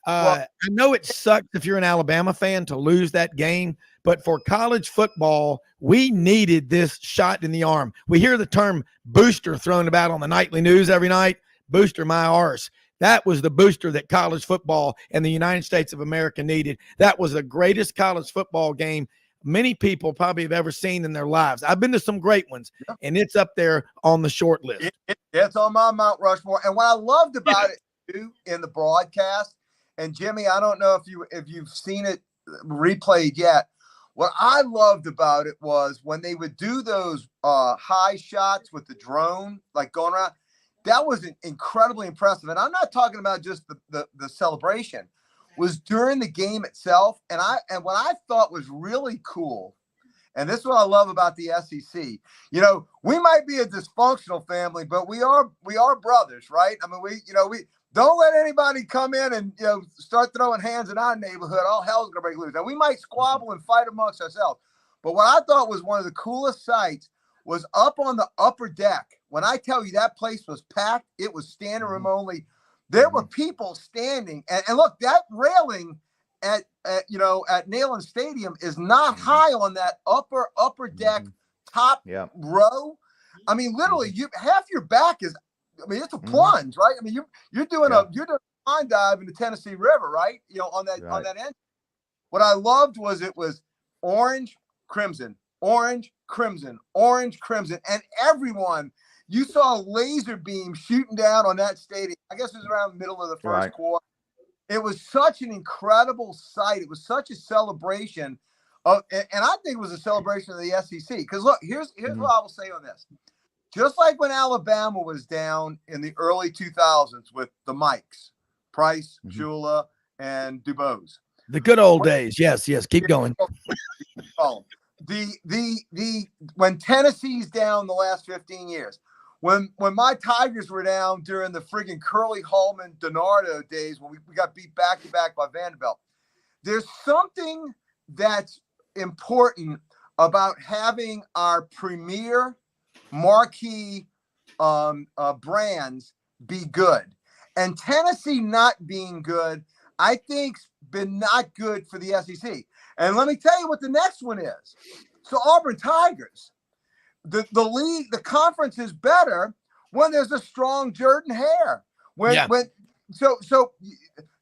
I know it sucks if you're an Alabama fan to lose that game, but for college football, we needed this shot in the arm. We hear the term booster thrown about on the nightly news every night. booster my arse. That was the booster that college football and the United States of America needed. That was the greatest college football game many people probably have ever seen in their lives. I've been to some great ones, and it's up there on the short list. It's on my Mount Rushmore. And what I loved about it too in the broadcast, and Jimmy, I don't know if you've seen it replayed yet. What I loved about it was when they would do those high shots with the drone, like going around. That was incredibly impressive. And I'm not talking about just the celebration. Was during the game itself. And what I thought was really cool, and this is what I love about the SEC. You know, we might be a dysfunctional family, but we are brothers, right? I mean, we don't let anybody come in and start throwing hands in our neighborhood. All hell's gonna break loose. And we might squabble and fight amongst ourselves. But what I thought was one of the coolest sights was up on the upper deck. When I tell you that place was packed, it was standing room only. There were people standing, and look, that railing at Neyland Stadium is not high on that upper deck top row. I mean, literally, half your back is. I mean, it's a plunge, right? I mean, you're doing a pond dive in the Tennessee River, right? On that end. What I loved was it was orange, crimson, orange, crimson, orange, crimson, and everyone. You saw a laser beam shooting down on that stadium. I guess it was around the middle of the first quarter. It was such an incredible sight. It was such a celebration and I think it was a celebration of the SEC. Because look, here's what I will say on this. Just like when Alabama was down in the early 2000s with the Mikes, Price, Shula, and DuBose. The good old days. Yes. Keep going. When Tennessee's down the last 15 years, when my Tigers were down during the friggin' Curly Hallman DiNardo days when we got beat back to back by Vanderbilt, there's something that's important about having our premier marquee brands be good. And Tennessee not being good, I think's been not good for the SEC. And let me tell you what the next one is. So Auburn Tigers, the league, the conference is better when there's a strong Jordan Hare. So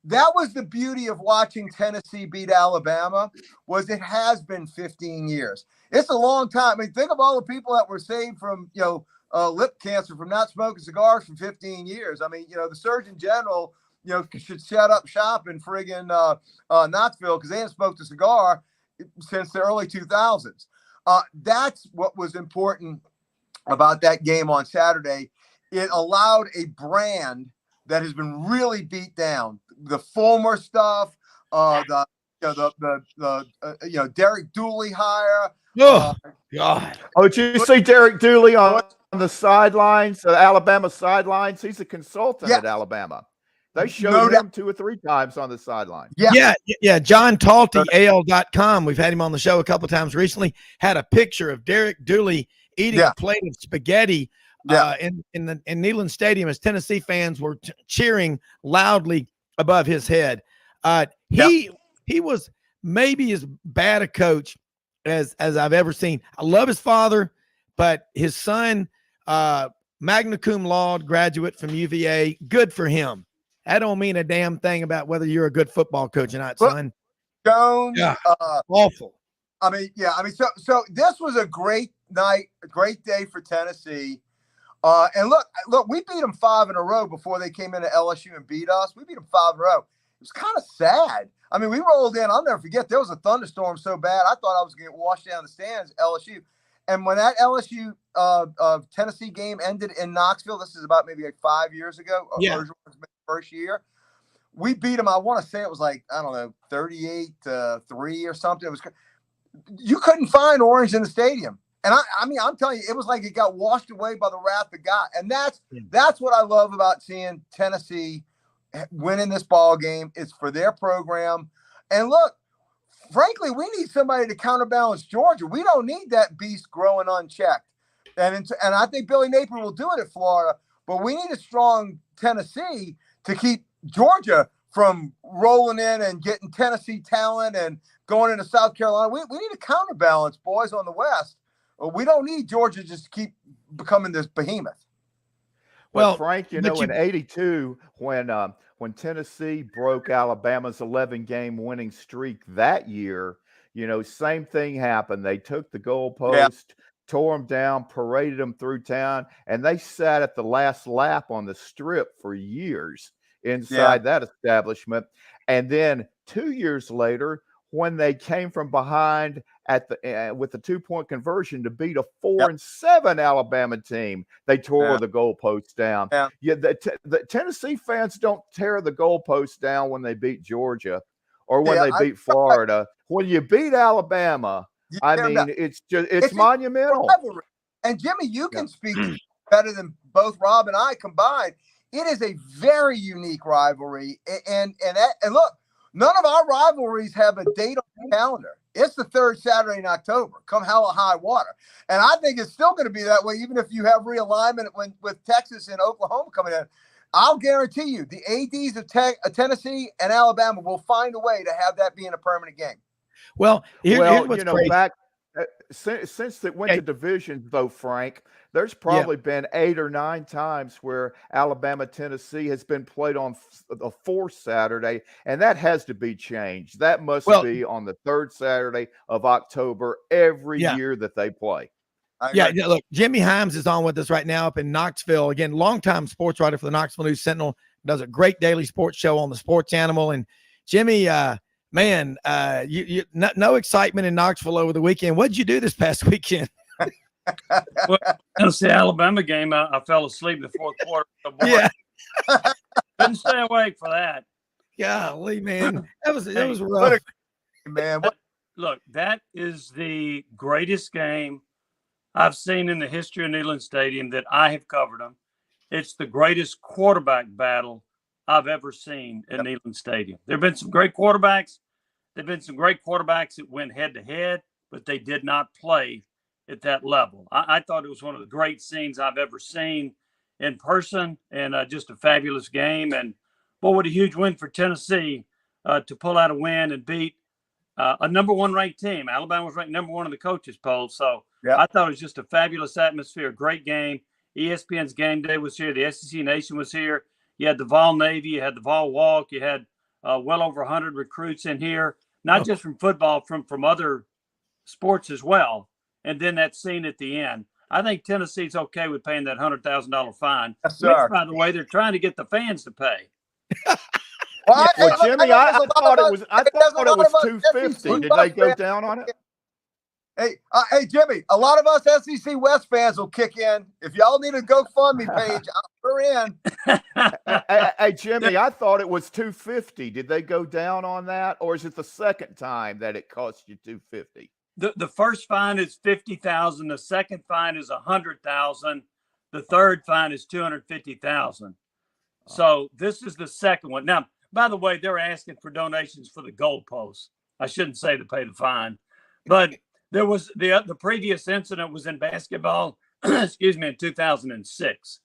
that was the beauty of watching Tennessee beat Alabama, was it has been 15 years. It's a long time. I mean, think of all the people that were saved from, lip cancer from not smoking cigars for 15 years. I mean, the Surgeon General, should shut up shop in friggin' Knoxville because they haven't smoked a cigar since the early 2000s. That's what was important about that game on Saturday. It allowed a brand that has been really beat down. The Fulmer stuff, the Derek Dooley hire. God! Oh, did you see Derek Dooley on the sidelines, Alabama sidelines? He's a consultant at Alabama. They showed him 2 or 3 times on the sideline. Yeah. John Talty, AL.com. We've had him on the show a couple of times recently. Had a picture of Derek Dooley eating a plate of spaghetti in Neyland Stadium as Tennessee fans were cheering loudly above his head. He was maybe as bad a coach as I've ever seen. I love his father, but his son, magna cum laude graduate from UVA, good for him. That don't mean a damn thing about whether you're a good football coach or not, son. Jones, awful. So this was a great night, a great day for Tennessee. And look, we beat them 5 in a row before they came into LSU and beat us. We beat them 5 in a row. It was kind of sad. I mean, we rolled in. I'll never forget. There was a thunderstorm so bad I thought I was going to get washed down the stands. LSU, and when that LSU Tennessee game ended in Knoxville, this is about maybe like 5 years ago. First year, we beat them. I want to say it was like, I don't know, 38-3 or something. It was, you couldn't find orange in the stadium. And I'm telling you, it was like it got washed away by the wrath of God. And that's what I love about seeing Tennessee winning this ball game. It's for their program. And look, frankly, we need somebody to counterbalance Georgia. We don't need that beast growing unchecked. And I think Billy Napier will do it at Florida. But we need a strong Tennessee to keep Georgia from rolling in and getting Tennessee talent and going into South Carolina. We need a counterbalance, boys, on the West. We don't need Georgia just to keep becoming this behemoth. Well, Frank, in '82, when Tennessee broke Alabama's 11-game winning streak that year, same thing happened. They took the goalpost, tore them down, paraded them through town, and they sat at the last lap on the strip for years inside that establishment. And then 2 years later, when they came from behind at the with the 2-point conversion to beat a 4-7 Alabama team, they tore the goalposts down. The Tennessee fans don't tear the goalposts down when they beat Georgia or when they beat Florida. When you beat Alabama, it's monumental. And Jimmy, you can speak better than both Rob and I combined. It is a very unique rivalry, and look, none of our rivalries have a date on the calendar. It's the third Saturday in October, come hell or high water. And I think it's still going to be that way, even if you have realignment with Texas and Oklahoma coming in. I'll guarantee you the ADs of Tennessee and Alabama will find a way to have that being a permanent game. Well, here's what's crazy. Since it went to divisions, though, Frank, there's probably been 8 or 9 times where Alabama-Tennessee has been played on the 4th Saturday, and that has to be changed. That must be on the 3rd Saturday of October every year that they play. Look, Jimmy Hyams is on with us right now up in Knoxville. Again, longtime sports writer for the Knoxville News Sentinel, does a great daily sports show on the Sports Animal. And Jimmy, man, no excitement in Knoxville over the weekend. What did you do this past weekend? Well, it's the Alabama game. I fell asleep in the 4th quarter. Couldn't stay awake for that. Golly, man, that was rough. Man, look, that is the greatest game I've seen in the history of Neyland Stadium that I have covered them. It's the greatest quarterback battle I've ever seen at Neyland Stadium. There have been some great quarterbacks. There have been some great quarterbacks that went head-to-head, but they did not play at that level. I thought it was one of the great scenes I've ever seen in person, and just a fabulous game. And, boy, what a huge win for Tennessee to pull out a win and beat a number 1 ranked team. Alabama was ranked number 1 in the coaches poll. So I thought it was just a fabulous atmosphere, great game. ESPN's Game Day was here. The SEC Nation was here. You had the Vol Navy. You had the Vol Walk. You had well over 100 recruits in here, not just from football, from other sports as well. And then that scene at the end. I think Tennessee's okay with paying that $100,000 fine. Yes, sir. Which, by the way, they're trying to get the fans to pay. Well, Jimmy, I thought it was $250. Did they go down on it? Hey, Jimmy, a lot of us SEC West fans will kick in. If y'all need a GoFundMe page, we're in. Hey, Jimmy, I thought it was $250. Did they go down on that, or is it the second time that it cost you $250? The first fine is $50,000. The second fine is $100,000. The third fine is $250,000. So this is the second one. Now, by the way, they're asking for donations for the goalposts. I shouldn't say to pay the fine, but there was the previous incident was in basketball, excuse me, in 2006.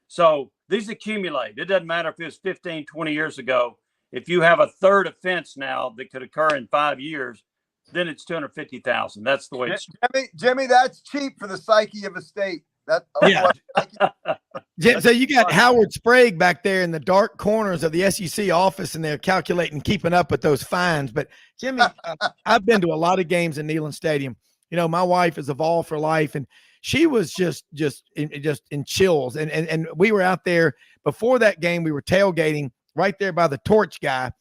So these accumulate. It doesn't matter if it was 15, 20 years ago. If you have a third offense now that could occur in 5 years, then it's $250,000. That's the way it's. Jimmy, that's cheap for the psyche of a state. So you got Howard Sprague back there in the dark corners of the SEC office, and they're calculating, keeping up with those fines. But Jimmy, I've been to a lot of games in Neyland Stadium. You know, my wife is a Vol for life, and she was just in chills. And we were out there before that game. We were tailgating right there by the torch guy,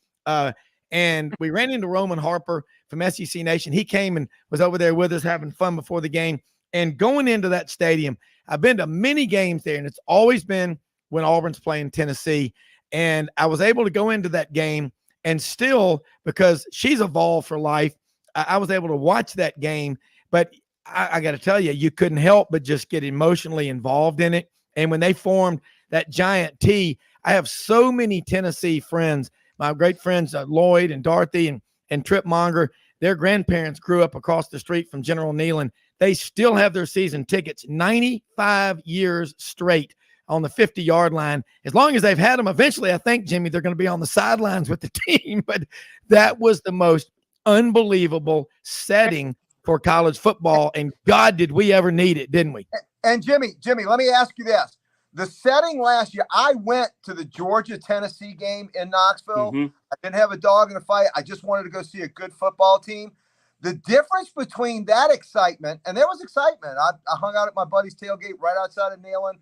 and we ran into Roman Harper from SEC Nation. He came and was over there with us having fun before the game. And going into that stadium, I've been to many games there, and it's always been when Auburn's playing Tennessee. And I was able to go into that game, and still, because she's a Vol for life, I was able to watch that game. But I got to tell you, you couldn't help but just get emotionally involved in it. And when they formed that giant T, I have so many Tennessee friends, my great friends Lloyd and Dorothy and Trip Monger. Their grandparents grew up across the street from General Neyland. They still have their season tickets 95 years straight on the 50-yard line. As long as they've had them, eventually, I think, Jimmy, they're going to be on the sidelines with the team. But that was the most unbelievable setting for college football. And God, did we ever need it, didn't we? And Jimmy, let me ask you this. the setting last year, I went to the Georgia-Tennessee game in Knoxville. Mhm. I didn't have a dog in the fight. I just wanted to go see a good football team. The difference between that excitement, and there was excitement. I hung out at my buddy's tailgate right outside of Neyland.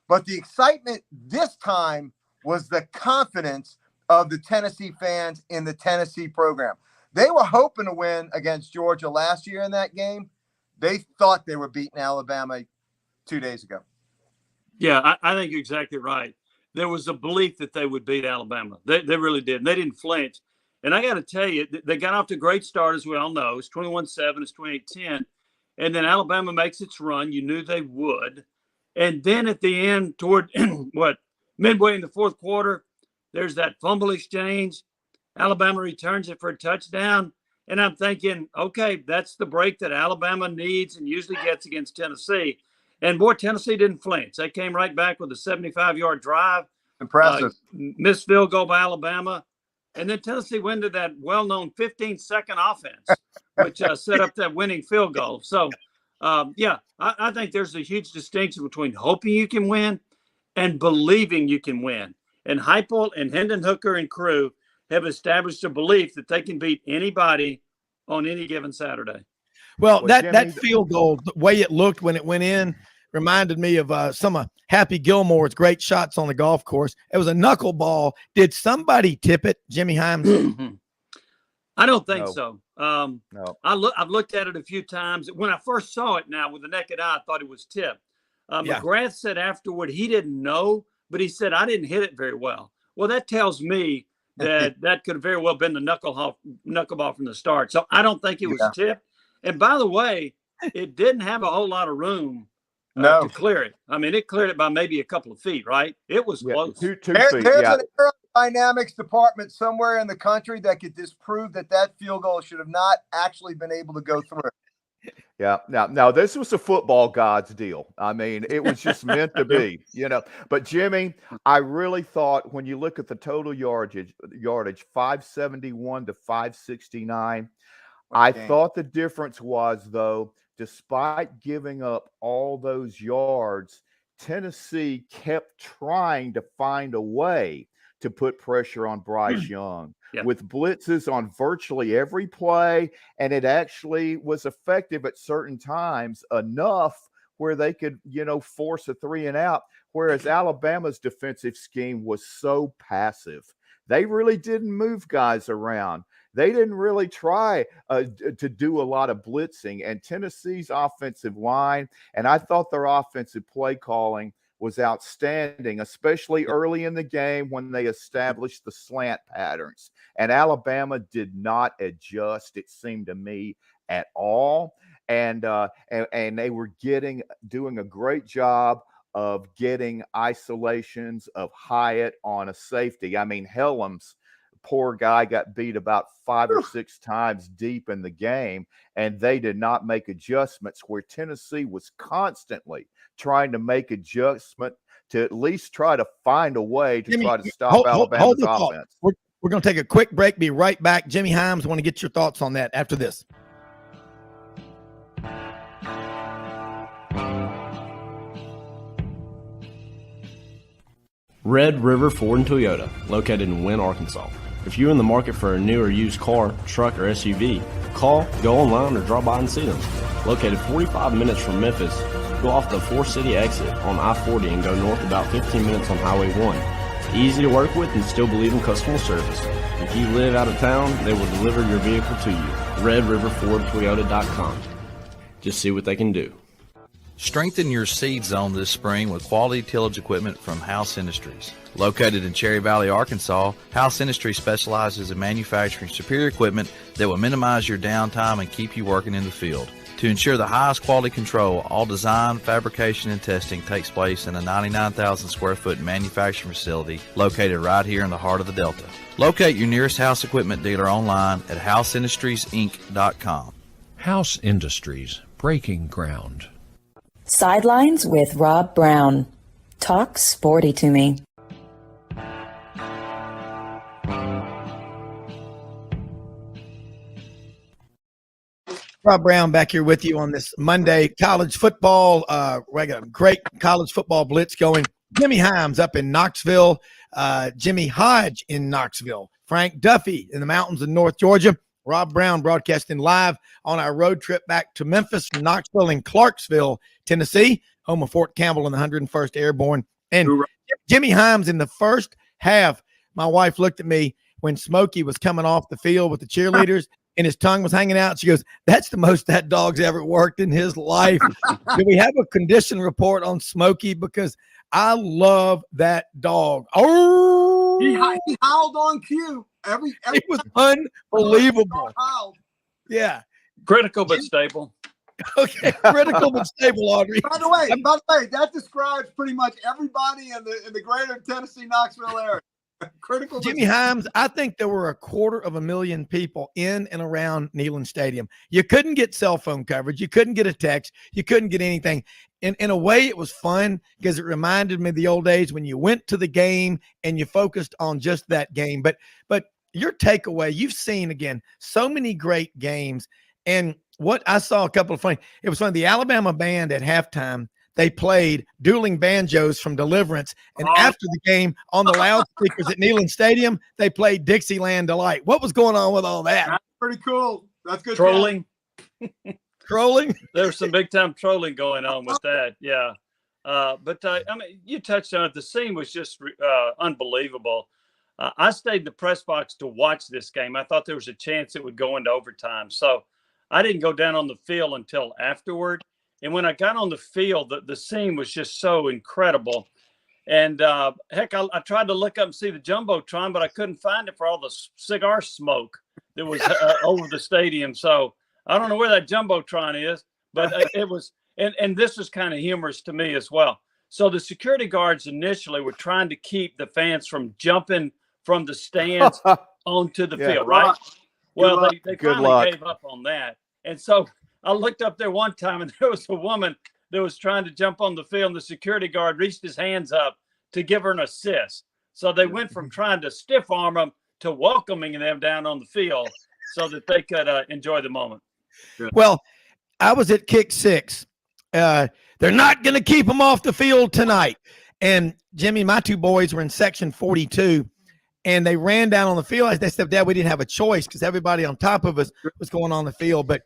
But the excitement this time was the confidence of the Tennessee fans in the Tennessee program. They were hoping to win against Georgia last year in that game. They thought they were beating Alabama 2 days ago. Yeah, I think you're exactly right. There was a belief that they would beat Alabama. They really did. And they didn't flinch. And I got to tell you, they got off to a great start, as we all know. It's 21-7, it's 28-10. And then Alabama makes its run. You knew they would. And then at the end, toward midway in the fourth quarter, there's that fumble exchange. Alabama returns it for a touchdown. And I'm thinking, okay, that's the break that Alabama needs and usually gets against Tennessee. And boy, Tennessee didn't flinch. They came right back with a 75-yard drive. Impressive. Missed field goal by Alabama. And then Tennessee went to that well-known 15-second offense, which set up that winning field goal. So, I think there's a huge distinction between hoping you can win and believing you can win. And Heupel and Hendon Hooker and crew have established a belief that they can beat anybody on any given Saturday. Well, that field goal, the way it looked when it went in, reminded me of some of Happy Gilmore's great shots on the golf course. It was a knuckleball. Did somebody tip it, Jimmy Hyams? I don't think so. No. I've looked at it a few times. When I first saw it now with the naked eye, I thought it was tipped. McGrath said afterward he didn't know, but he said, I didn't hit it very well. Well, that tells me that could have very well been the knuckleball from the start. So I don't think it was tipped. And by the way, it didn't have a whole lot of room to clear it. I mean, it cleared it by maybe a couple of feet, right? It was close. Two feet, There's an aerodynamics department somewhere in the country that could disprove that field goal should have not actually been able to go through. Yeah. Now this was a football god's deal. I mean, it was just meant to be, But Jimmy, I really thought when you look at the total yardage 571 to 569, I thought the difference was, though, despite giving up all those yards, Tennessee kept trying to find a way to put pressure on Bryce Young with blitzes on virtually every play. And it actually was effective at certain times enough where they could, force a 3 and out. Whereas Alabama's defensive scheme was so passive. They really didn't move guys around. They didn't really try to do a lot of blitzing. And Tennessee's offensive line, and I thought their offensive play calling was outstanding, especially early in the game when they established the slant patterns. And Alabama did not adjust, it seemed to me, at all. And they were doing a great job of getting isolations of Hyatt on a safety. I mean, Helms, poor guy, got beat about 5 or 6 times deep in the game, and they did not make adjustments, where Tennessee was constantly trying to make adjustment to at least try to find a way to try to stop Alabama's offense. We're going to take a quick break, be right back. Jimmy Hyams, want to get your thoughts on that after this. Red River Ford and Toyota, located in Wynne, Arkansas. If you're in the market for a new or used car, truck, or SUV, call, go online, or drop by and see them. Located 45 minutes from Memphis, go off the 4-city exit on I-40 and go north about 15 minutes on Highway 1. Easy to work with and still believe in customer service. If you live out of town, they will deliver your vehicle to you. RedRiverFordToyota.com. Just see what they can do. Strengthen your seed zone this spring with quality tillage equipment from House Industries. Located in Cherry Valley, Arkansas, House Industries specializes in manufacturing superior equipment that will minimize your downtime and keep you working in the field. To ensure the highest quality control, all design, fabrication, and testing takes place in a 99,000 square foot manufacturing facility located right here in the heart of the Delta. Locate your nearest House equipment dealer online at houseindustriesinc.com. House Industries, breaking ground. Sidelines with Rob Brown. Talk sporty to me. Rob Brown back here with you on this Monday. College football, we got a great college football blitz going Jimmy Hyams up in Knoxville, Jimmy Hodge in Knoxville, Frank Duffy in the mountains of North Georgia, Rob Brown broadcasting live on our road trip back to Memphis from Knoxville and Clarksville, Tennessee, home of Fort Campbell and the 101st Airborne. And Jimmy Hyams in the first half, my wife looked at me when Smokey was coming off the field with the cheerleaders and his tongue was hanging out. She goes, "That's the most that dog's ever worked in his life." Do we have a condition report on Smokey? Because I love that dog. Oh, He howled on cue. It was unbelievable. Yeah. Critical but stable. Okay, critical but stable, Audrey. By the way, that describes pretty much everybody in the greater Tennessee Knoxville area. Critical. Jimmy Hyams, I think there were 250,000 people in and around Neyland Stadium. You couldn't get cell phone coverage. You couldn't get a text. You couldn't get anything. In a way, it was fun because it reminded me of the old days when you went to the game and you focused on just that game. But your takeaway, you've seen, again, so many great games. And what I saw a couple of funny, it was funny. The Alabama band at halftime, they played dueling banjos from Deliverance. And after the game on the loudspeakers at Neyland Stadium, they played Dixieland Delight. What was going on with all that? That's pretty cool. That's good. Trolling. Trolling? There's some big time trolling going on with that. Yeah. But I mean, you touched on it. The scene was just unbelievable. I stayed in the press box to watch this game. I thought there was a chance it would go into overtime. So I didn't go down on the field until afterward. And when I got on the field, the scene was just so incredible. And heck, I tried to look up and see the Jumbotron, but I couldn't find it for all the cigar smoke that was over the stadium. So I don't know where that Jumbotron is, but it was, and this was kind of humorous to me as well. So the security guards initially were trying to keep the fans from jumping from the stands onto the field, right? Well, they finally gave up on that. And so I looked up there one time and there was a woman that was trying to jump on the field, and the security guard reached his hands up to give her an assist. So they went from trying to stiff arm them to welcoming them down on the field so that they could enjoy the moment. Well, I was at kick 6. They're not going to keep them off the field tonight. And Jimmy, my two boys were in section 42, and they ran down on the field. They said, "Dad, we didn't have a choice because everybody on top of us was going on the field." But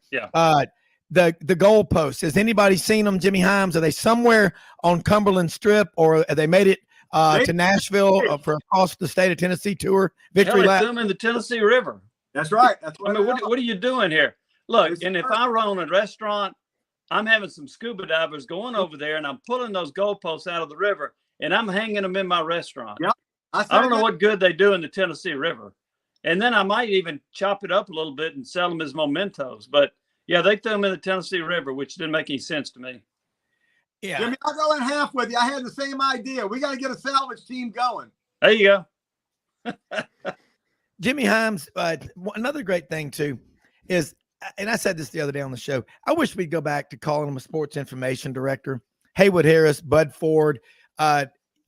the goalposts, has anybody seen them, Jimmy Hyams? Are they somewhere on Cumberland Strip, or have they made it to Nashville for across the state of Tennessee tour victory lap? They threw them in the Tennessee River. That's right. That's right. I mean, what are you doing here? Look, and if I run a restaurant, I'm having some scuba divers going over there, and I'm pulling those goalposts out of the river, and I'm hanging them in my restaurant. Yep. I don't know what good they do in the Tennessee River. And then I might even chop it up a little bit and sell them as mementos. But, yeah, they threw them in the Tennessee River, which didn't make any sense to me. Yeah. Jimmy, I'll go in half with you. I had the same idea. We got to get a salvage team going. There you go. Jimmy Hyams, another great thing, too, is, and I said this the other day on the show, I wish we'd go back to calling him a sports information director. Haywood Harris, Bud Ford,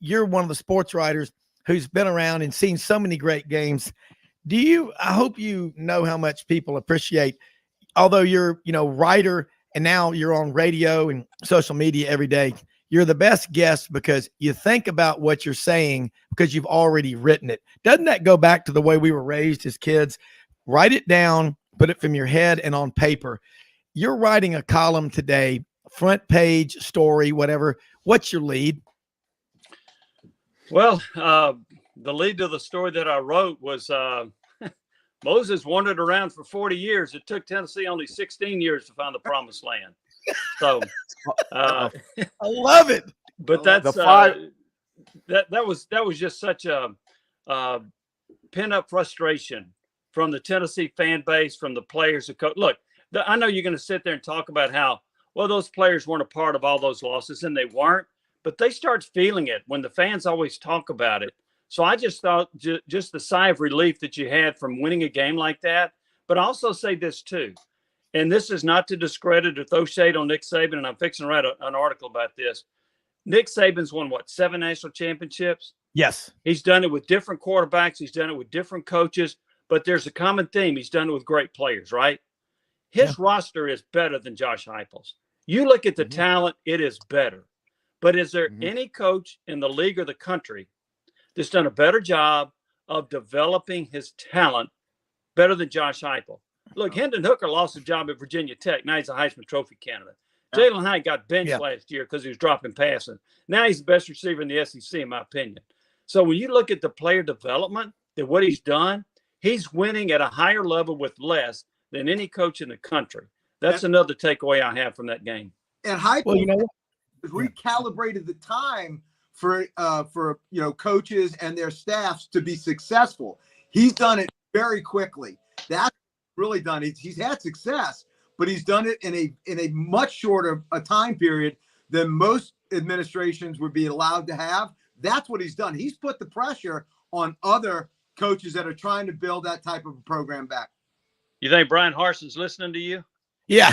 you're one of the sports writers who's been around and seen so many great games. I hope you know how much people appreciate, although you're, writer and now you're on radio and social media every day, you're the best guest because you think about what you're saying because you've already written it. Doesn't that go back to the way we were raised as kids? Write it down, put it from your head and on paper. You're writing a column today, front page, story, whatever. What's your lead? Well, the lead to the story that I wrote was Moses wandered around for 40 years. It took Tennessee only 16 years to find the promised land. So I love it. But that's that was just such a pent-up frustration from the Tennessee fan base, from the players. Look, I know you're going to sit there and talk about how, well, those players weren't a part of all those losses, and they weren't. But they start feeling it when the fans always talk about it. So I just thought just the sigh of relief that you had from winning a game like that. But I also say this too, and this is not to discredit or throw shade on Nick Saban, and I'm fixing to write an article about this. Nick Saban's won, 7 national championships? Yes. He's done it with different quarterbacks. He's done it with different coaches. But there's a common theme. He's done it with great players, right? His roster is better than Josh Heupel's. You look at the talent, it is better. But is there any coach in the league or the country that's done a better job of developing his talent better than Josh Heupel? Look, Hendon Hooker lost his job at Virginia Tech. Now he's a Heisman Trophy candidate. Jalen Hyatt got benched last year because he was dropping passing. Now he's the best receiver in the SEC, in my opinion. So when you look at the player development, that what he's done, he's winning at a higher level with less than any coach in the country. That's another takeaway I have from that game. And Heupel recalibrated the time for coaches and their staffs to be successful. He's done it very quickly. That's really done it. He's had success, but he's done it in a much shorter a time period than most administrations would be allowed to have. That's what he's done. He's put the pressure on other coaches that are trying to build that type of a program back. You think Brian Harson's listening to you? Yeah.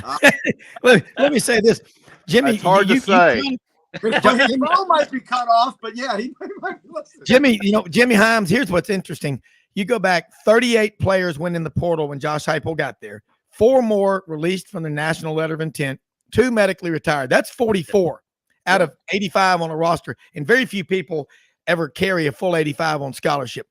Let me say this, Jimmy. It's hard to say. His phone might be cut off, but yeah, he might be listening. Jimmy, Jimmy Hyams, here's what's interesting. You go back, 38 players went in the portal when Josh Heupel got there. 4 more released from the national letter of intent. 2 medically retired. That's 44 out of 85 on a roster. And very few people ever carry a full 85 on scholarship.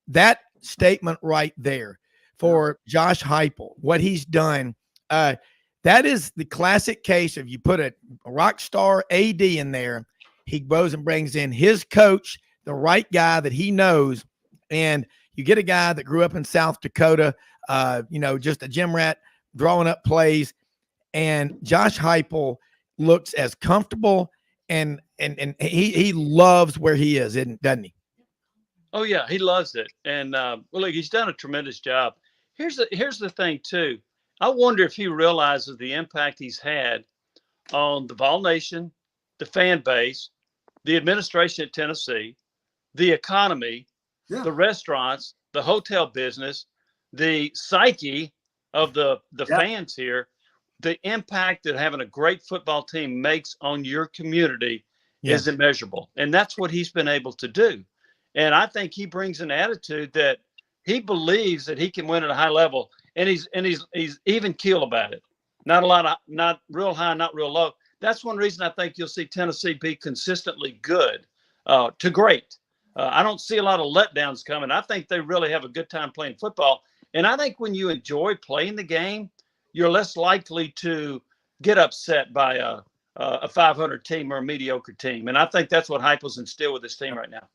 That statement right there for Josh Heupel, what he's done, that is the classic case of you put a rock star AD in there. He goes and brings in his coach, the right guy that he knows, and you get a guy that grew up in South Dakota, just a gym rat drawing up plays. And Josh Heupel looks as comfortable and he loves where he is, doesn't he? Oh yeah, he loves it. And look, he's done a tremendous job. Here's the thing too. I wonder if he realizes the impact he's had on the Vol Nation, the fan base, the administration at Tennessee, the economy, the restaurants, the hotel business, the psyche of the fans here. The impact that having a great football team makes on your community is immeasurable. And that's what he's been able to do. And I think he brings an attitude that he believes that he can win at a high level. And he's even keel about it. Not real high, not real low. That's one reason I think you'll see Tennessee be consistently good to great. I don't see a lot of letdowns coming. I think they really have a good time playing football. And I think when you enjoy playing the game, you're less likely to get upset by a 500 team or a mediocre team. And I think that's what Heupel's instilled with this team right now.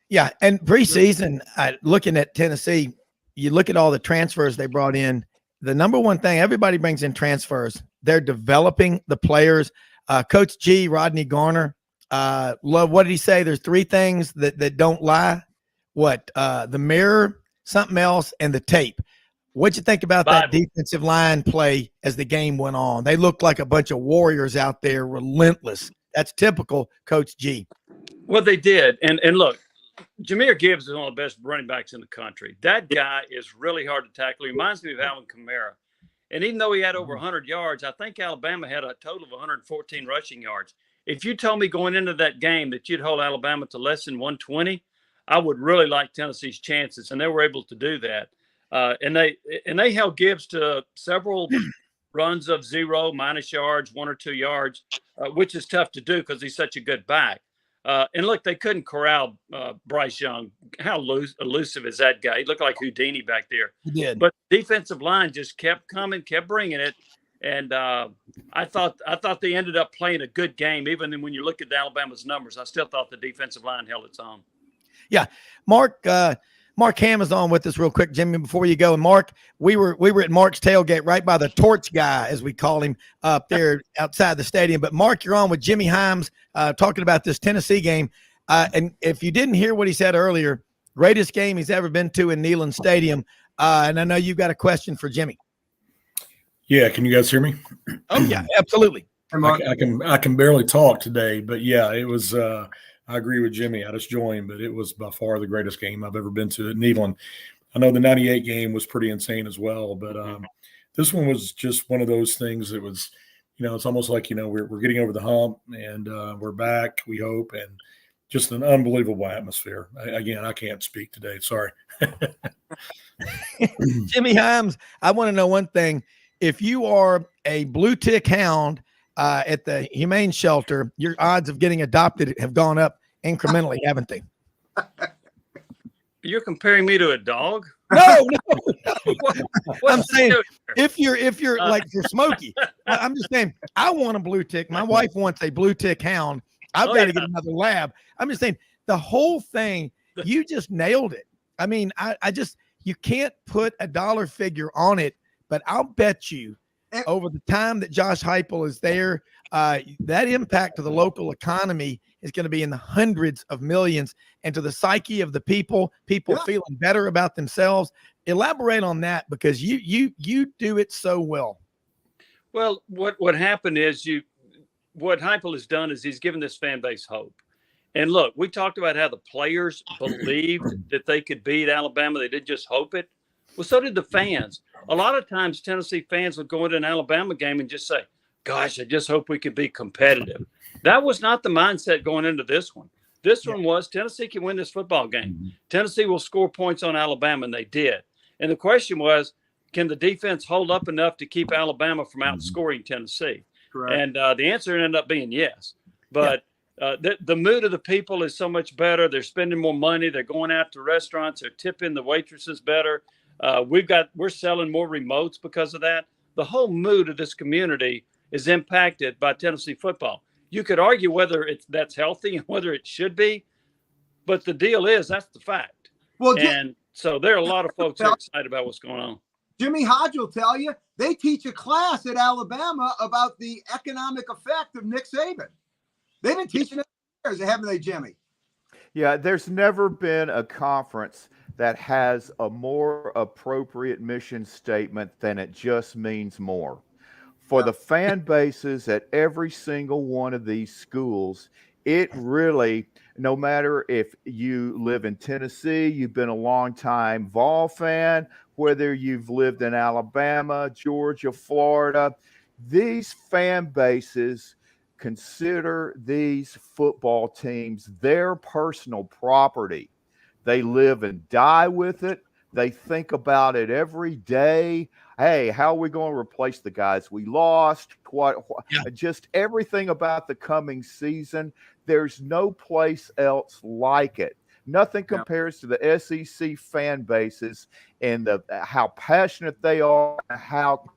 Yeah, and preseason, looking at Tennessee, you look at all the transfers they brought in. The number one thing, everybody brings in transfers. They're developing the players. Coach G, Rodney Garner, love. What did he say? There's 3 things that don't lie. What? The mirror, something else, and the tape. What'd you think about that defensive line play as the game went on? They looked like a bunch of warriors out there, relentless. That's typical Coach G. Well, they did. And look, Jahmyr Gibbs is one of the best running backs in the country. That guy is really hard to tackle. He reminds me of Alvin Kamara. And even though he had over 100 yards, I think Alabama had a total of 114 rushing yards. If you told me going into that game that you'd hold Alabama to less than 120, I would really like Tennessee's chances, and they were able to do that. And they held Gibbs to several runs of 0, minus yards, 1 or 2 yards, which is tough to do because he's such a good back. And look, they couldn't corral Bryce Young. How elusive is that guy? He looked like Houdini back there. He did. But defensive line just kept coming, kept bringing it. And I thought they ended up playing a good game. Even when you look at Alabama's numbers, I still thought the defensive line held its own. Yeah, Mark Hamm is on with us real quick, Jimmy, before you go. And Mark, we were at Mark's tailgate right by the torch guy, as we call him, up there outside the stadium. But Mark, you're on with Jimmy Hyams talking about this Tennessee game. And if you didn't hear what he said earlier, greatest game he's ever been to in Neyland Stadium. And I know you've got a question for Jimmy. Yeah, can you guys hear me? Oh yeah, absolutely. I can barely talk today, but yeah, it was. I agree with Jimmy. I just joined, but it was by far the greatest game I've ever been to at Neyland. I know the 98 game was pretty insane as well, but this one was just one of those things that was, it's almost like, we're getting over the hump and we're back, we hope, and just an unbelievable atmosphere. Again, I can't speak today. Sorry. Jimmy Hyams, I want to know one thing. If you are a blue tick hound, at the humane shelter, your odds of getting adopted have gone up incrementally, haven't they? You're comparing me to a dog? No. What I'm is he saying doing here? if you're like for Smokey, I'm just saying I want a blue tick. My wife wants a blue tick hound. I've got to get another lab. I'm just saying the whole thing, you just nailed it. I mean, I just, you can't put a dollar figure on it, but I'll bet you over the time that Josh Heupel is there, that impact to the local economy is going to be in the hundreds of millions, and to the psyche of the people feeling better about themselves. Elaborate on that, because you do it so well. Well, what happened is what Heupel has done is he's given this fan base hope. And look, we talked about how the players believed that they could beat Alabama. They didn't just hope it. Well, so did the fans. A lot of times Tennessee fans would go into an Alabama game and just say, gosh, I just hope we could be competitive. That was not the mindset going into this one. This one was Tennessee can win this football game. Tennessee will score points on Alabama, and they did. And the question was, can the defense hold up enough to keep Alabama from outscoring Tennessee? Correct. And the answer ended up being yes. But the mood of the people is so much better. They're spending more money. They're going out to restaurants. They're tipping the waitresses better. We're selling more remotes because of that. The whole mood of this community is impacted by Tennessee football. You could argue whether that's healthy and whether it should be, but the deal is that's the fact. Well, and so there are a lot of folks who are excited about what's going on. Jimmy Hodge will tell you they teach a class at Alabama about the economic effect of Nick Saban. They've been teaching it for years, haven't they, Jimmy? Yeah, there's never been a conference that has a more appropriate mission statement than it just means more. For the fan bases at every single one of these schools, it really, no matter if you live in Tennessee, you've been a long-time Vol fan, whether you've lived in Alabama, Georgia, Florida, these fan bases consider these football teams their personal property. They live and die with it. They think about it every day. Hey, how are we going to replace the guys we lost? Just everything about the coming season. There's no place else like it. Nothing compares to the SEC fan bases and how passionate they are and how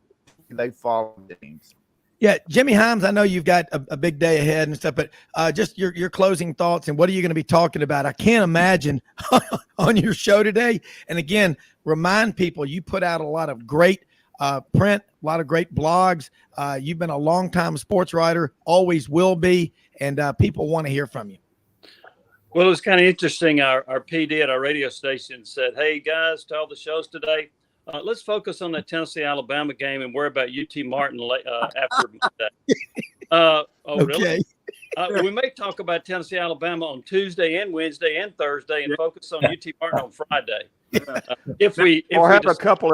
they follow teams. Yeah, Jimmy Hyams, I know you've got a big day ahead and stuff, but just your closing thoughts and what are you going to be talking about? I can't imagine on your show today. And again, remind people you put out a lot of great print, a lot of great blogs. You've been a longtime sports writer, always will be, and people want to hear from you. Well, it was kind of interesting. Our PD at our radio station said, hey, guys, to all the shows today, let's focus on that Tennessee-Alabama game and worry about UT Martin after Monday. Okay. Really? We may talk about Tennessee-Alabama on Tuesday and Wednesday and Thursday and focus on UT Martin on Friday. If we have a couple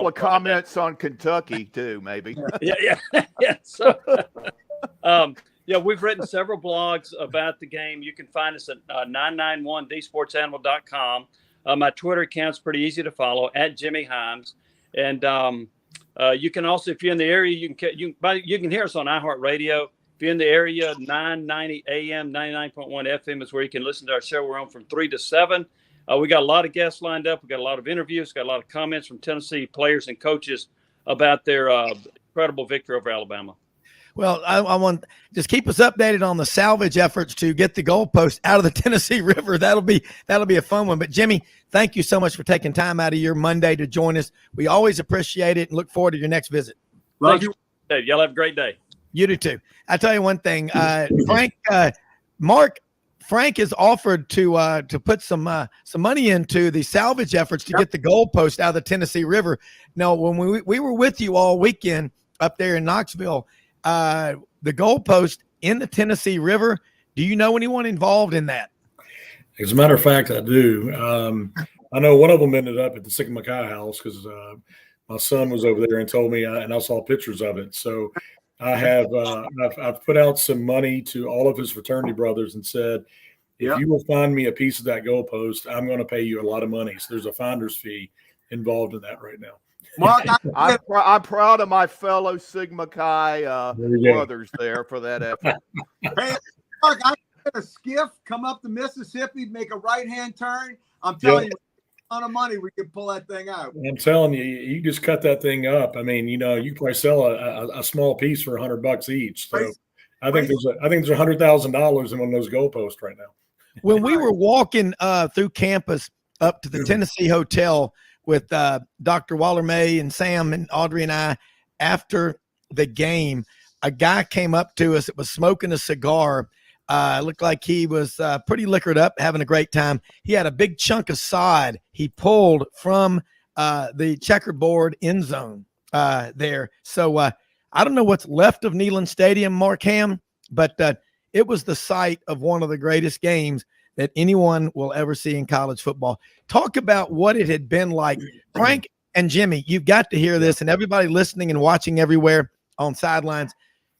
of comments on Kentucky too, maybe. Yeah. So, we've written several blogs about the game. You can find us at 991dsportsanimal.com. My Twitter account's pretty easy to follow, at Jimmy Hyams. And you can also, if you're in the area, you can hear us on iHeartRadio. If you're in the area, 990 AM, 99.1 FM is where you can listen to our show. We're on from 3 to 7. We got a lot of guests lined up. We got a lot of interviews, got a lot of comments from Tennessee players and coaches about their incredible victory over Alabama. Well, I want just keep us updated on the salvage efforts to get the goalpost out of the Tennessee River. That'll be a fun one. But Jimmy, thank you so much for taking time out of your Monday to join us. We always appreciate it and look forward to your next visit. Love you. Y'all have a great day. You do too. I tell you one thing, Frank has offered to put some money into the salvage efforts to get the goalpost out of the Tennessee River. Now, when we were with you all weekend up there in Knoxville, the goalpost in the Tennessee River, do you know anyone involved in that? As a matter of fact, I do. I know one of them ended up at the Sycamore house because my son was over there and told me, and I saw pictures of it. So I have I've put out some money to all of his fraternity brothers and said, if you will find me a piece of that goalpost, I'm going to pay you a lot of money. So there's a finder's fee involved in that right now. Mark, I'm proud of my fellow Sigma Chi brothers there for that effort. hey, Mark, I got a skiff, come up the Mississippi, make a right-hand turn. I'm telling you, a ton of money we can pull that thing out. I'm telling you, you just cut that thing up. I mean, you probably sell a small piece for $100 each. So I think there's $100,000 in one of those goalposts right now. When we were walking through campus up to the Tennessee Hotel with Dr. Waller May and Sam and Audrey and I after the game, a guy came up to us that was smoking a cigar. Looked like he was pretty liquored up, having a great time. He had a big chunk of sod he pulled from the checkerboard end zone there. So I don't know what's left of Neyland Stadium, Mark Hamm, but it was the site of one of the greatest games that anyone will ever see in college football. Talk about what it had been like. Frank and Jimmy, you've got to hear this, and everybody listening and watching everywhere on Sidelines.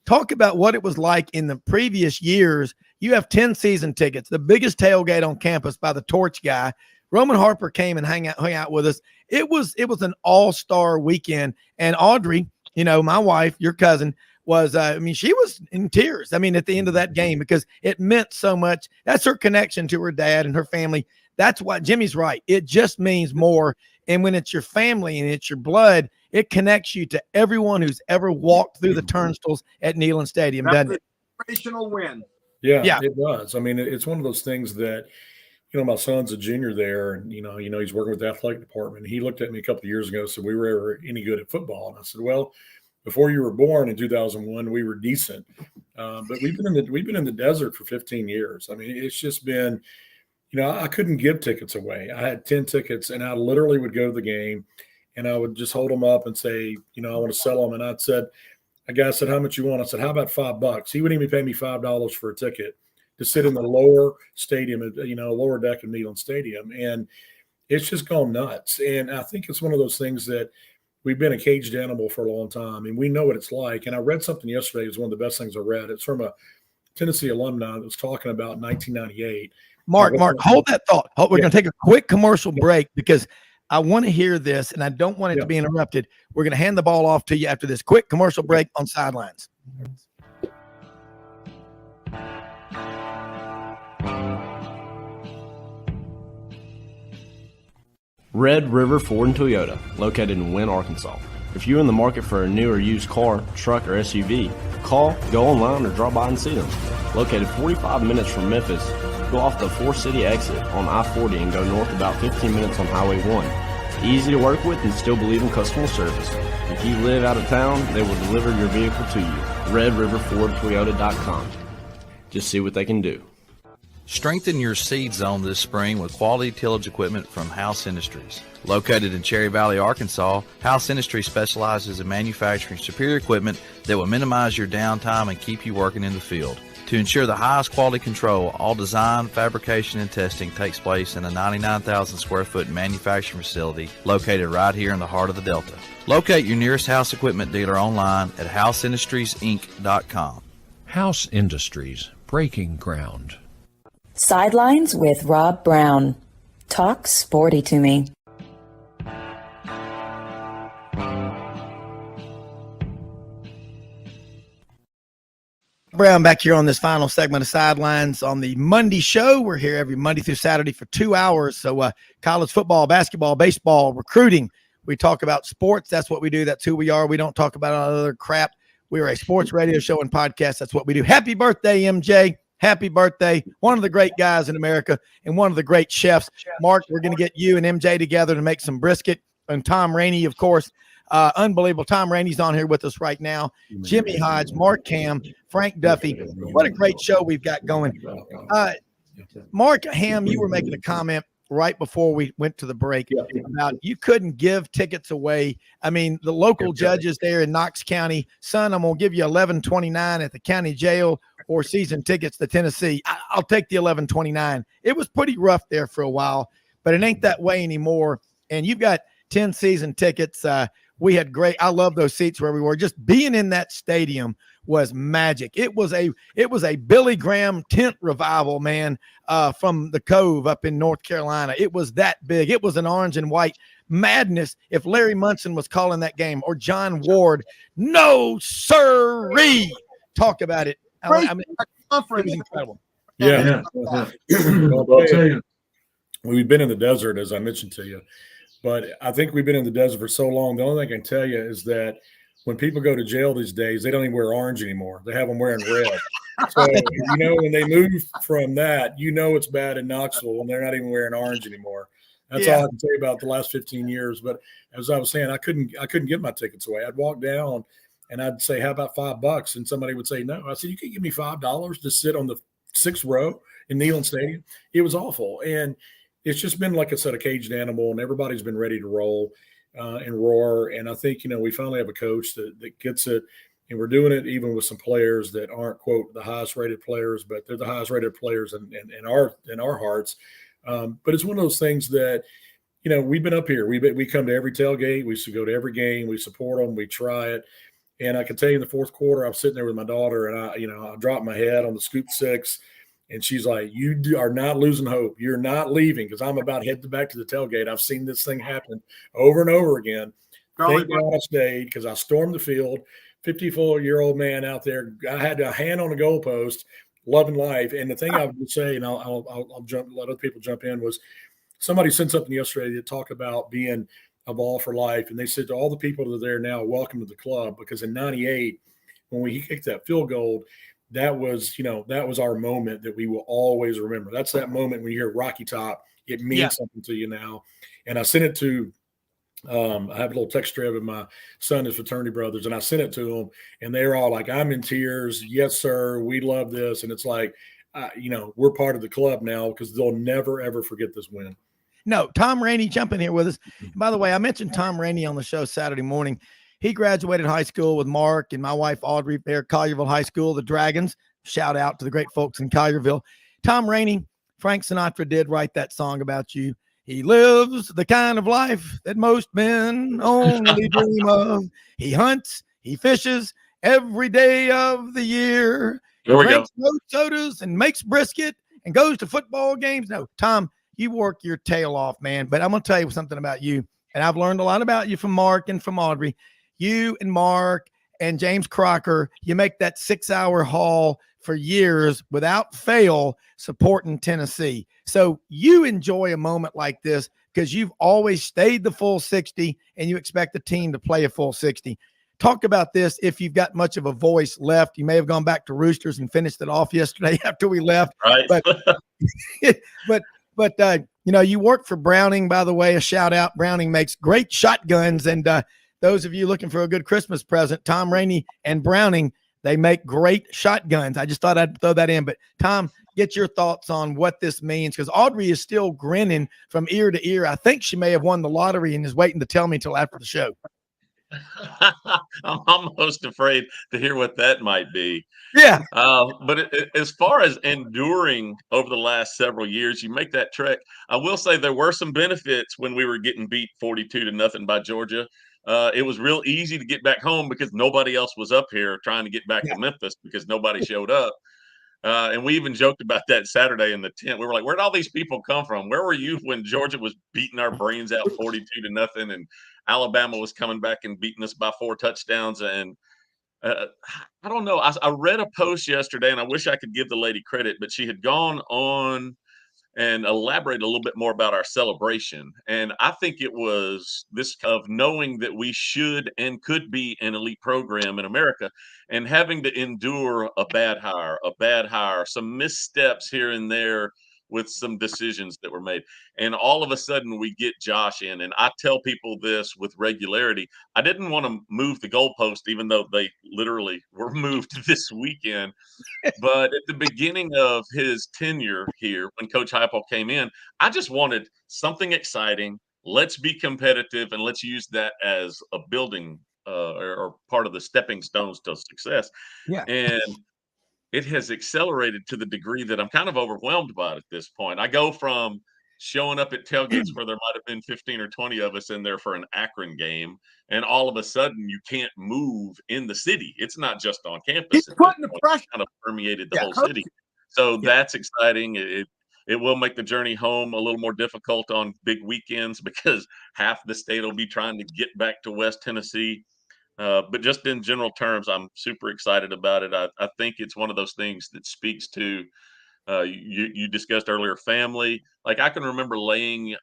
Talk about what it was like in the previous years. You have 10 season tickets, the biggest tailgate on campus by the Torch guy. Roman Harper came and hung out with us. It was an all-star weekend. And Audrey, my wife, your cousin, was, she was in tears. At the end of that game, because it meant so much. That's her connection to her dad and her family. That's why Jimmy's right. It just means more. And when it's your family and it's your blood, it connects you to everyone who's ever walked through the turnstiles at Neyland Stadium, doesn't it? Inspirational win. Yeah, it does. It's one of those things that, my son's a junior there, and he's working with the athletic department. He looked at me a couple of years ago and said, "We were ever any good at football?" And I said, "Well, before you were born in 2001, we were decent, but we've been in the desert for 15 years. It's just been, I couldn't give tickets away. I had 10 tickets, and I literally would go to the game, and I would just hold them up and say, I want to sell them. And a guy said, "How much you want?" I said, "How about $5?" He wouldn't even pay me $5 for a ticket to sit in the lower stadium, lower deck of Neyland Stadium, and it's just gone nuts. And I think it's one of those things that we've been a caged animal for a long time, and we know what it's like. And I read something yesterday. It was one of the best things I read. It's from a Tennessee alumni that was talking about 1998. Mark, hold that thought. We're going to take a quick commercial break because I want to hear this, and I don't want it to be interrupted. We're going to hand the ball off to you after this quick commercial break on Sidelines. Red River Ford and Toyota, located in Wynne, Arkansas. If you're in the market for a new or used car, truck, or SUV, call, go online, or drop by and see them. Located 45 minutes from Memphis, go off the 4-city exit on I-40 and go north about 15 minutes on Highway 1. Easy to work with and still believe in customer service. If you live out of town, they will deliver your vehicle to you. RedRiverFordToyota.com. Just see what they can do. Strengthen your seed zone this spring with quality tillage equipment from House Industries. Located in Cherry Valley, Arkansas, House Industries specializes in manufacturing superior equipment that will minimize your downtime and keep you working in the field. To ensure the highest quality control, all design, fabrication, and testing takes place in a 99,000 square foot manufacturing facility located right here in the heart of the Delta. Locate your nearest House equipment dealer online at houseindustriesinc.com. House Industries, breaking ground. Sidelines with Rob Brown. Talk sporty to me. Brown back here on this final segment of Sidelines on the Monday show. We're here every Monday through Saturday for 2 hours. So college football, basketball, baseball, recruiting. We talk about sports. That's what we do. That's who we are. We don't talk about other crap. We are a sports radio show and podcast. That's what we do. Happy birthday, MJ. Happy birthday. One of the great guys in America and one of the great chefs. Mark, we're going to get you and MJ together to make some brisket. And Tom Rainey, of course. Unbelievable. Tom Rainey's on here with us right now. Jimmy Hodge, Mark Hamm, Frank Duffy. What a great show we've got going. Mark Hamm, you were making a comment right before we went to the break about you couldn't give tickets away. The local judges there in Knox County, son, I'm going to give you $11.29 at the county jail or season tickets to Tennessee. I'll take the $11.29. It was pretty rough there for a while, but it ain't that way anymore. And you've got 10 season tickets. We had I love those seats where we were. Just being in that stadium was magic. It was a Billy Graham tent revival, man, from the Cove up in North Carolina. It was that big. It was an orange and white madness if Larry Munson was calling that game or John Ward. No, sirree. Talk about it. I mean, it was incredible. Yeah. Well, I'll tell you, we've been in the desert, as I mentioned to you, but I think we've been in the desert for so long. The only thing I can tell you is that when people go to jail these days, they don't even wear orange anymore. They have them wearing red. So, when they move from that, it's bad in Knoxville and they're not even wearing orange anymore. That's all I can tell you about the last 15 years. But as I was saying, I couldn't get my tickets away. I'd walk down and I'd say, how about $5? And somebody would say, no. I said, you can't give me $5 to sit on the 6th row in Neyland Stadium. It was awful. And it's just been, like I said, a caged animal, and everybody's been ready to roll and roar. And I think, we finally have a coach that gets it. And we're doing it even with some players that aren't, quote, the highest rated players, but they're the highest rated players in our hearts. But it's one of those things that, we've been up here. We come to every tailgate. We used to go to every game. We support them. We try it. And I can tell you in the fourth quarter, I'm sitting there with my daughter, and I dropped my head on the scoop 6, and she's like, "You are not losing hope. You're not leaving," because I'm about headed back to the tailgate. I've seen this thing happen over and over again. Thank God I stayed, because I stormed the field. 54-year-old man out there. I had a hand on the goalpost, loving life. And the thing I would say, and I'll let other people jump in, was somebody sent something yesterday that talked about being a ball for life. And they said to all the people that are there now, welcome to the club, because in 98, when we kicked that field goal, that was our moment that we will always remember. That's that moment when you hear Rocky Top, it means something to you now. And I sent it to, I have a little text thread with my son, his fraternity brothers, and I sent it to them, and they're all like, I'm in tears. Yes, sir. We love this. And it's like, we're part of the club now, because they'll never, ever forget this win. No, Tom Rainey jumping here with us. By the way, I mentioned Tom Rainey on the show Saturday morning. He graduated high school with Mark and my wife, Audrey, there at Collierville High School, the Dragons. Shout out to the great folks in Collierville. Tom Rainey, Frank Sinatra did write that song about you. He lives the kind of life that most men only dream of. He hunts, he fishes every day of the year. There we drinks go. sodas and makes brisket and goes to football games. No, Tom, you work your tail off, man. But I'm going to tell you something about you. And I've learned a lot about you from Mark and from Audrey. You and Mark and James Crocker, you make that 6-hour haul for years without fail supporting Tennessee. So you enjoy a moment like this because you've always stayed the full 60 and you expect the team to play a full 60. Talk about this. If you've got much of a voice left, you may have gone back to Roosters and finished it off yesterday after we left. Right. But you work for Browning, by the way, a shout out. Browning makes great shotguns. And those of you looking for a good Christmas present, Tom Rainey and Browning, they make great shotguns. I just thought I'd throw that in. But Tom, get your thoughts on what this means, because Audrey is still grinning from ear to ear. I think she may have won the lottery and is waiting to tell me till after the show. I'm almost afraid to hear what that might be. Yeah. But as far as enduring over the last several years, you make that trek. I will say there were some benefits when we were getting beat 42-0 by Georgia. It was real easy to get back home because nobody else was up here trying to get back to Memphis because nobody showed up. And we even joked about that Saturday in the tent. We were like, where'd all these people come from? Where were you when Georgia was beating our brains out 42-0 and Alabama was coming back and beating us by 4 touchdowns? And I don't know. I read a post yesterday, and I wish I could give the lady credit, but she had gone on and elaborate a little bit more about our celebration. And I think it was this of knowing that we should and could be an elite program in America and having to endure a bad hire, some missteps here and there with some decisions that were made. And all of a sudden we get Josh in, and I tell people this with regularity. I didn't want to move the goalpost, even though they literally were moved this weekend. But at the beginning of his tenure here, when Coach Heupel came in, I just wanted something exciting. Let's be competitive, and let's use that as a building or part of the stepping stones to success. Yeah. And it has accelerated to the degree that I'm kind of overwhelmed by it at this point. I go from showing up at tailgates where there might have been 15 or 20 of us in there for an Akron game, and all of a sudden you can't move in the city. It's not just on campus. He's putting the pressure. Kind of permeated the whole city. So that's exciting. it will make the journey home a little more difficult on big weekends because half the state will be trying to get back to West Tennessee. But just in general terms, I'm super excited about it. I think it's one of those things that speaks to you discussed earlier, family. Like I can remember laying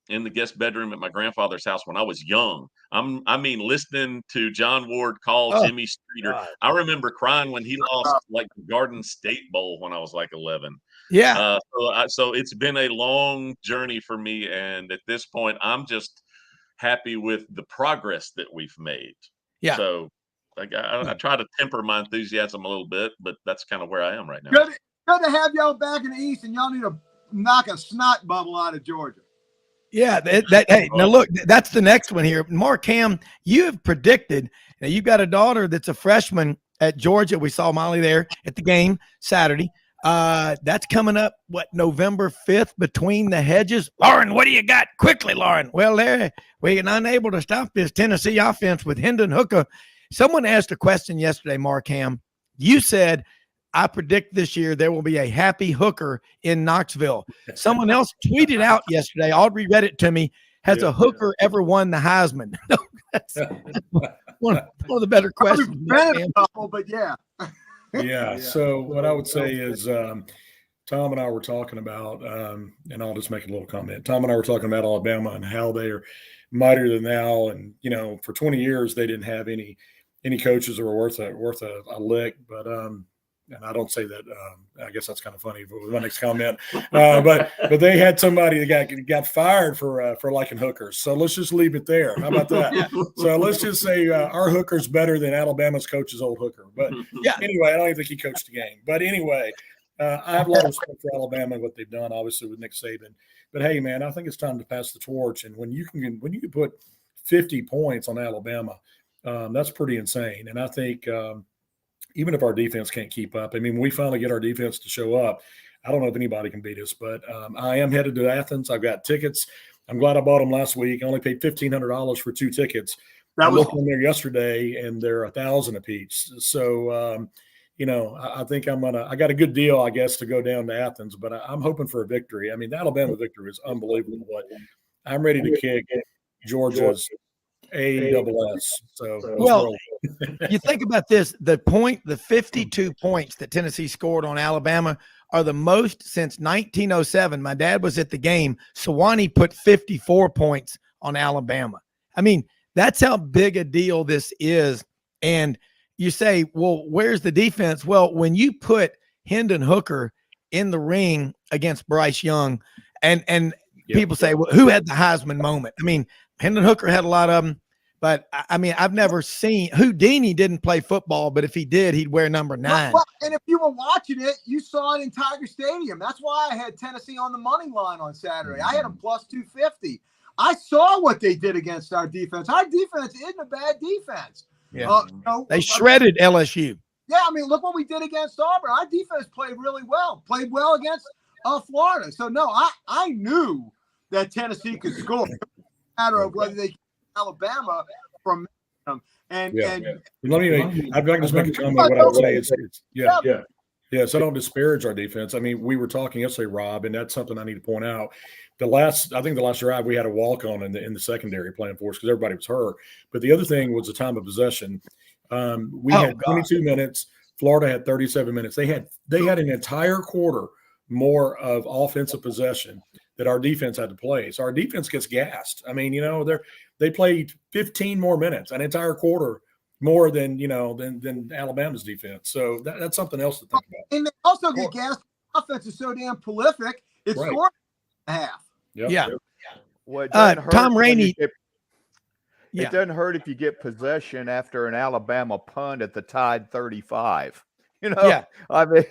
in the guest bedroom at my grandfather's house when I was young. I mean, listening to John Ward call Oh, Jimmy Streeter. God. I remember crying when he lost like the Garden State Bowl when I was like 11. Yeah. So it's been a long journey for me, and at this point, I'm just happy with the progress that we've made. Yeah. So like I try to temper my enthusiasm a little bit, but that's kind of where I am right now. Good to have y'all back in the East, and y'all need to knock a snot bubble out of Georgia. Yeah, hey, now look, that's the next one here. Mark Hamm, you have predicted. Now you've got a daughter that's a freshman at Georgia. We saw Molly there at the game Saturday. That's coming up, November 5th, Between the Hedges. Lauren, what do you got? Quickly, Lauren. Well, we're unable to stop this Tennessee offense with Hendon Hooker. Someone asked a question yesterday, Mark Hamm. You said, I predict this year there will be a happy Hooker in Knoxville. Someone else tweeted out yesterday, Audrey read it to me, has a Hooker ever won the Heisman? That's one of the better questions. But yeah. Yeah. So what I would say is Tom and I were talking about, and I'll just make a little comment. Tom and I were talking about Alabama and how they are mightier than thou. And, for 20 years, they didn't have any coaches that were worth a lick. But and I don't say that. I guess that's kind of funny with my next comment. But they had somebody that got fired for liking hookers. So let's just leave it there. How about that? So let's just say our hooker's better than Alabama's coach's old hooker. But anyway, I don't even think he coached the game. But anyway, I have a lot of respect for Alabama and what they've done, obviously with Nick Saban. But hey, man, I think it's time to pass the torch. And when you can put 50 points on Alabama, that's pretty insane. And I think. Even if our defense can't keep up, I mean, when we finally get our defense to show up, I don't know if anybody can beat us, but I am headed to Athens. I've got tickets. I'm glad I bought them last week. I only paid $1,500 for 2 tickets. I looked in there yesterday, and they're $1,000 apiece. So, I think I got a good deal, I guess, to go down to Athens, but I'm hoping for a victory. I mean, the Alabama victory is unbelievable. But I'm ready to kick Georgia's ASS. So, you think about this, the 52 points that Tennessee scored on Alabama are the most since 1907. My dad was at the game. Sewanee put 54 points on Alabama. I mean, that's how big a deal this is. And you say, well, where's the defense? Well, when you put Hendon Hooker in the ring against Bryce Young, and people say, well, who had the Heisman moment? I mean, Hendon Hooker had a lot of them. But, I mean, I've never seen – Houdini didn't play football, but if he did, he'd wear number 9. Well, and if you were watching it, you saw it in Tiger Stadium. That's why I had Tennessee on the money line on Saturday. I had them plus 250. I saw what they did against our defense. Our defense isn't a bad defense. Yeah. They shredded LSU. Yeah, I mean, look what we did against Auburn. Our defense played really well, played well against Florida. So, no, I knew that Tennessee could score. No matter of whether they – Alabama from them. And let me I'd like to make a comment. What I would say is so I don't disparage our defense. I mean, we were talking yesterday, Rob, and that's something I need to point out. I think the last drive we had a walk-on in the secondary playing for us because everybody was hurt. But the other thing was the time of possession. We had 22 minutes. Florida had 37 minutes. They had an entire quarter more of offensive possession that our defense had to play. So our defense gets gassed. I mean, they played 15 more minutes, an entire quarter more than Alabama's defense. So that's something else to think about. And they also get gassed. Offense is so damn prolific. It's scored a half. Yep. Yeah. Well, it doesn't hurt Tom Rainey. It doesn't hurt if you get possession after an Alabama punt at the Tide 35. Yeah. I mean,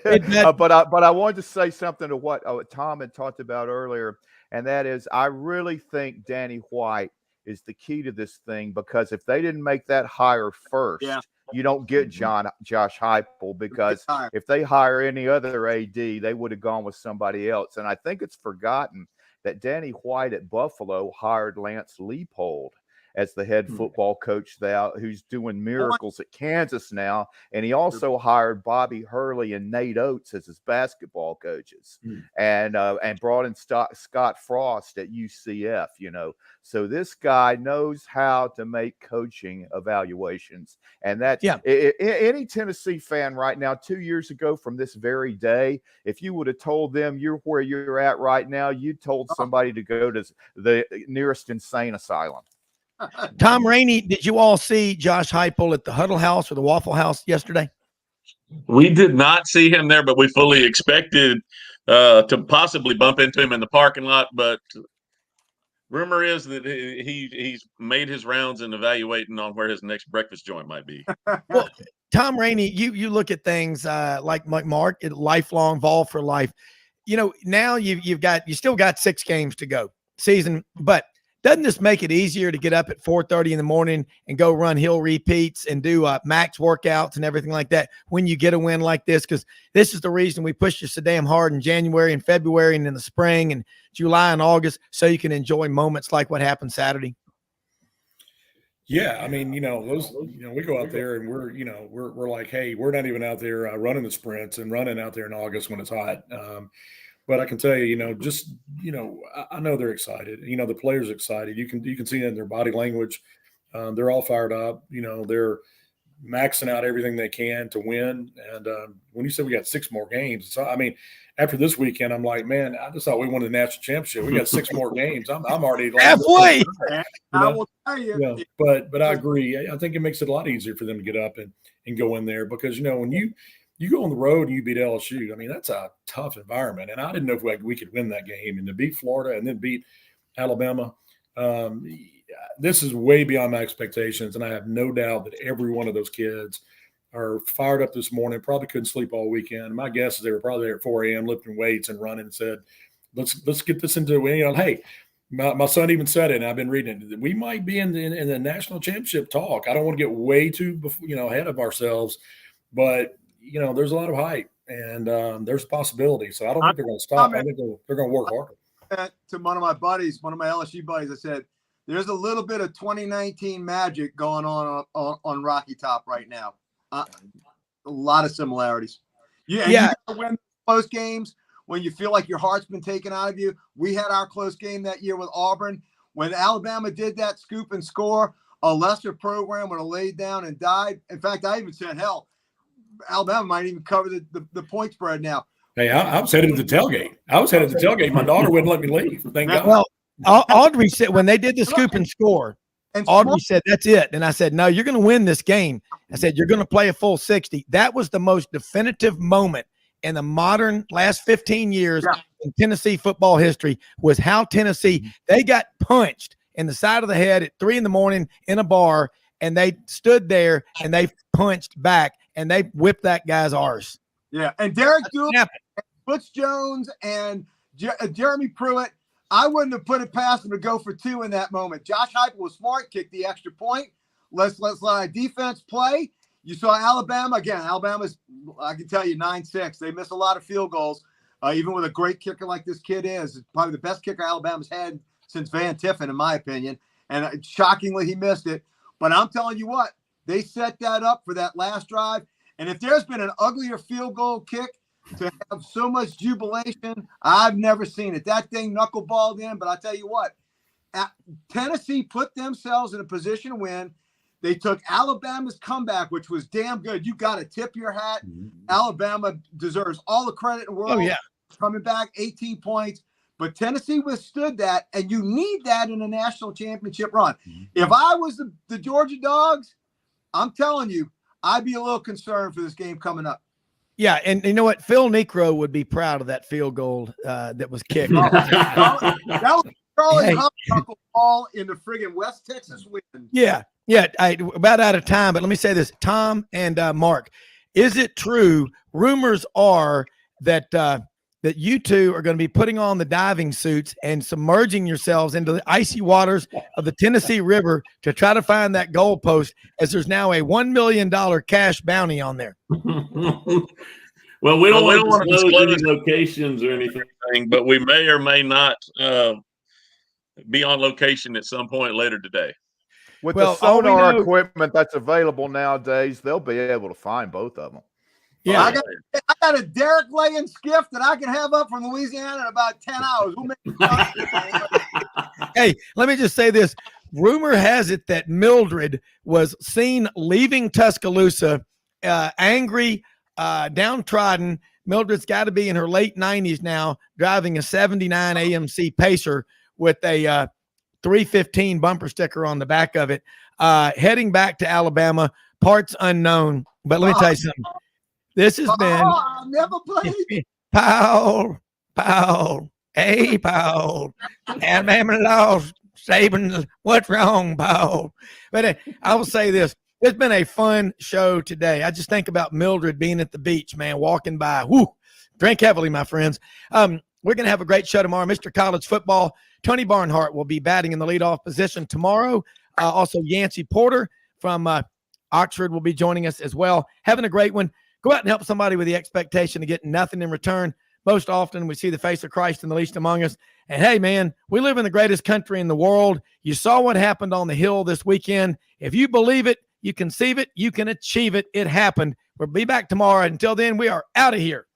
but I wanted to say something to what Tom had talked about earlier, and that is I really think Danny White is the key to this thing because if they didn't make that hire first, you don't get Josh Heupel because if they hire any other AD, they would have gone with somebody else. And I think it's forgotten that Danny White at Buffalo hired Lance Leipold. as the head football coach there, who's doing miracles at Kansas now. And he also hired Bobby Hurley and Nate Oates as his basketball coaches, and brought in Scott Frost at UCF. So this guy knows how to make coaching evaluations, and that's any Tennessee fan right now. 2 years ago from this very day, if you would have told them you're where you're at right now, you told somebody to go to the nearest insane asylum. Tom Rainey, did you all see Josh Heupel at the Huddle House or the Waffle House yesterday? We did not see him there, but we fully expected to possibly bump into him in the parking lot. But rumor is that he's made his rounds and evaluating on where his next breakfast joint might be. Well, Tom Rainey, you look at things like Mark, lifelong Vol for life. Now you still got 6 games to go season, but doesn't this make it easier to get up at 4:30 in the morning and go run hill repeats and do max workouts and everything like that when you get a win like this? Because this is the reason we push you so damn hard in January and February and in the spring and July and August, so you can enjoy moments like what happened Saturday. Yeah, I mean, we go out there and we're like, hey, we're not even out there running the sprints and running out there in August when it's hot. But I can tell you, I know they're excited. The players are excited. You can see it in their body language. They're all fired up. They're maxing out everything they can to win. And when you said we got 6 more games, after this weekend, I'm like, man, I just thought we won the national championship. We got 6 more games. I'm already like, halfway. I will tell you. But I agree. I think it makes it a lot easier for them to get up and go in there because, when you go on the road and you beat LSU, that's a tough environment. And I didn't know if we could win that game. And to beat Florida and then beat Alabama, this is way beyond my expectations. And I have no doubt that every one of those kids are fired up this morning, probably couldn't sleep all weekend. My guess is they were probably there at 4 a.m. lifting weights and running and said, let's get this into hey, my son even said it, and I've been reading it. We might be in the national championship talk. I don't want to get way too ahead of ourselves, but there's a lot of hype and there's a possibility. So I don't think they're going to stop. I think they're going to work hard. To one of my LSU buddies, I said, there's a little bit of 2019 magic going on Rocky Top right now. A lot of similarities. You win close games when you feel like your heart's been taken out of you. We had our close game that year with Auburn. When Alabama did that scoop and score, a lesser program would have laid down and died. In fact, I even said, hell, Alabama might even cover the point spread now. Hey, I was headed to the tailgate. My daughter wouldn't let me leave. Thank God. Well, Audrey said when they did the scoop and score, Audrey said, that's it. And I said, no, you're going to win this game. I said, you're going to play a full 60. That was the most definitive moment in the modern last 15 years in Tennessee football history, was how Tennessee, they got punched in the side of the head at 3 a.m. in a bar, and they stood there and they punched back and they whipped that guy's arse. Yeah. And Derek Dooley, Butch Jones, and Jeremy Pruitt, I wouldn't have put it past him to go for 2 in that moment. Josh Heupel was smart, kicked the extra point. Let's let our defense play. You saw Alabama. Again, Alabama's, I can tell you, 9-6. They miss a lot of field goals, even with a great kicker like this kid is. It's probably the best kicker Alabama's had since Van Tiffin, in my opinion. And shockingly, he missed it. But I'm telling you what, they set that up for that last drive. And if there's been an uglier field goal kick to have so much jubilation, I've never seen it. That thing knuckleballed in. But I tell you what, Tennessee put themselves in a position to win. They took Alabama's comeback, which was damn good. You got to tip your hat. Alabama deserves all the credit in the world. Oh, yeah. Coming back 18 points. But Tennessee withstood that, and you need that in a national championship run. If I was the Georgia Dogs, I'm telling you, I'd be a little concerned for this game coming up. Yeah, and you know what? Phil Necro would be proud of that field goal that was kicked. That was Charlie Humphrey ball in the friggin' West Texas wind. Yeah. About out of time, but let me say this. Tom and Mark, is it true? Rumors are that that you two are going to be putting on the diving suits and submerging yourselves into the icy waters of the Tennessee River to try to find that goalpost, as there's now a $1 million cash bounty on there. Well, we don't want to disclose any locations or anything, but we may or may not be on location at some point later today. With Well, the all we sonar know- equipment that's available nowadays, they'll be able to find both of them. Yeah. I got a Derek laying skiff that I can have up from Louisiana in about 10 hours. We'll make Hey, let me just say this. Rumor has it that Mildred was seen leaving Tuscaloosa, angry, downtrodden. Mildred's got to be in her late 90s now, driving a 79 AMC Pacer with a 315 bumper sticker on the back of it, heading back to Alabama, parts unknown. But let me tell you something. This has been I never played. Paul, hey, Paul, Alabama lost. Saban, what's wrong, Paul? But I will say this. It's been a fun show today. I just think about Mildred being at the beach, man, walking by. Whoo, drink heavily, my friends. We're going to have a great show tomorrow. Mr. College Football, Tony Barnhart will be batting in the leadoff position tomorrow. Also, Yancey Porter from Oxford will be joining us as well. Having a great one. Go out and help somebody with the expectation of getting nothing in return. Most often we see the face of Christ in the least among us. And hey, man, we live in the greatest country in the world. You saw what happened on the Hill this weekend. If you believe it, you conceive it, you can achieve it. It happened. We'll be back tomorrow. Until then, we are out of here.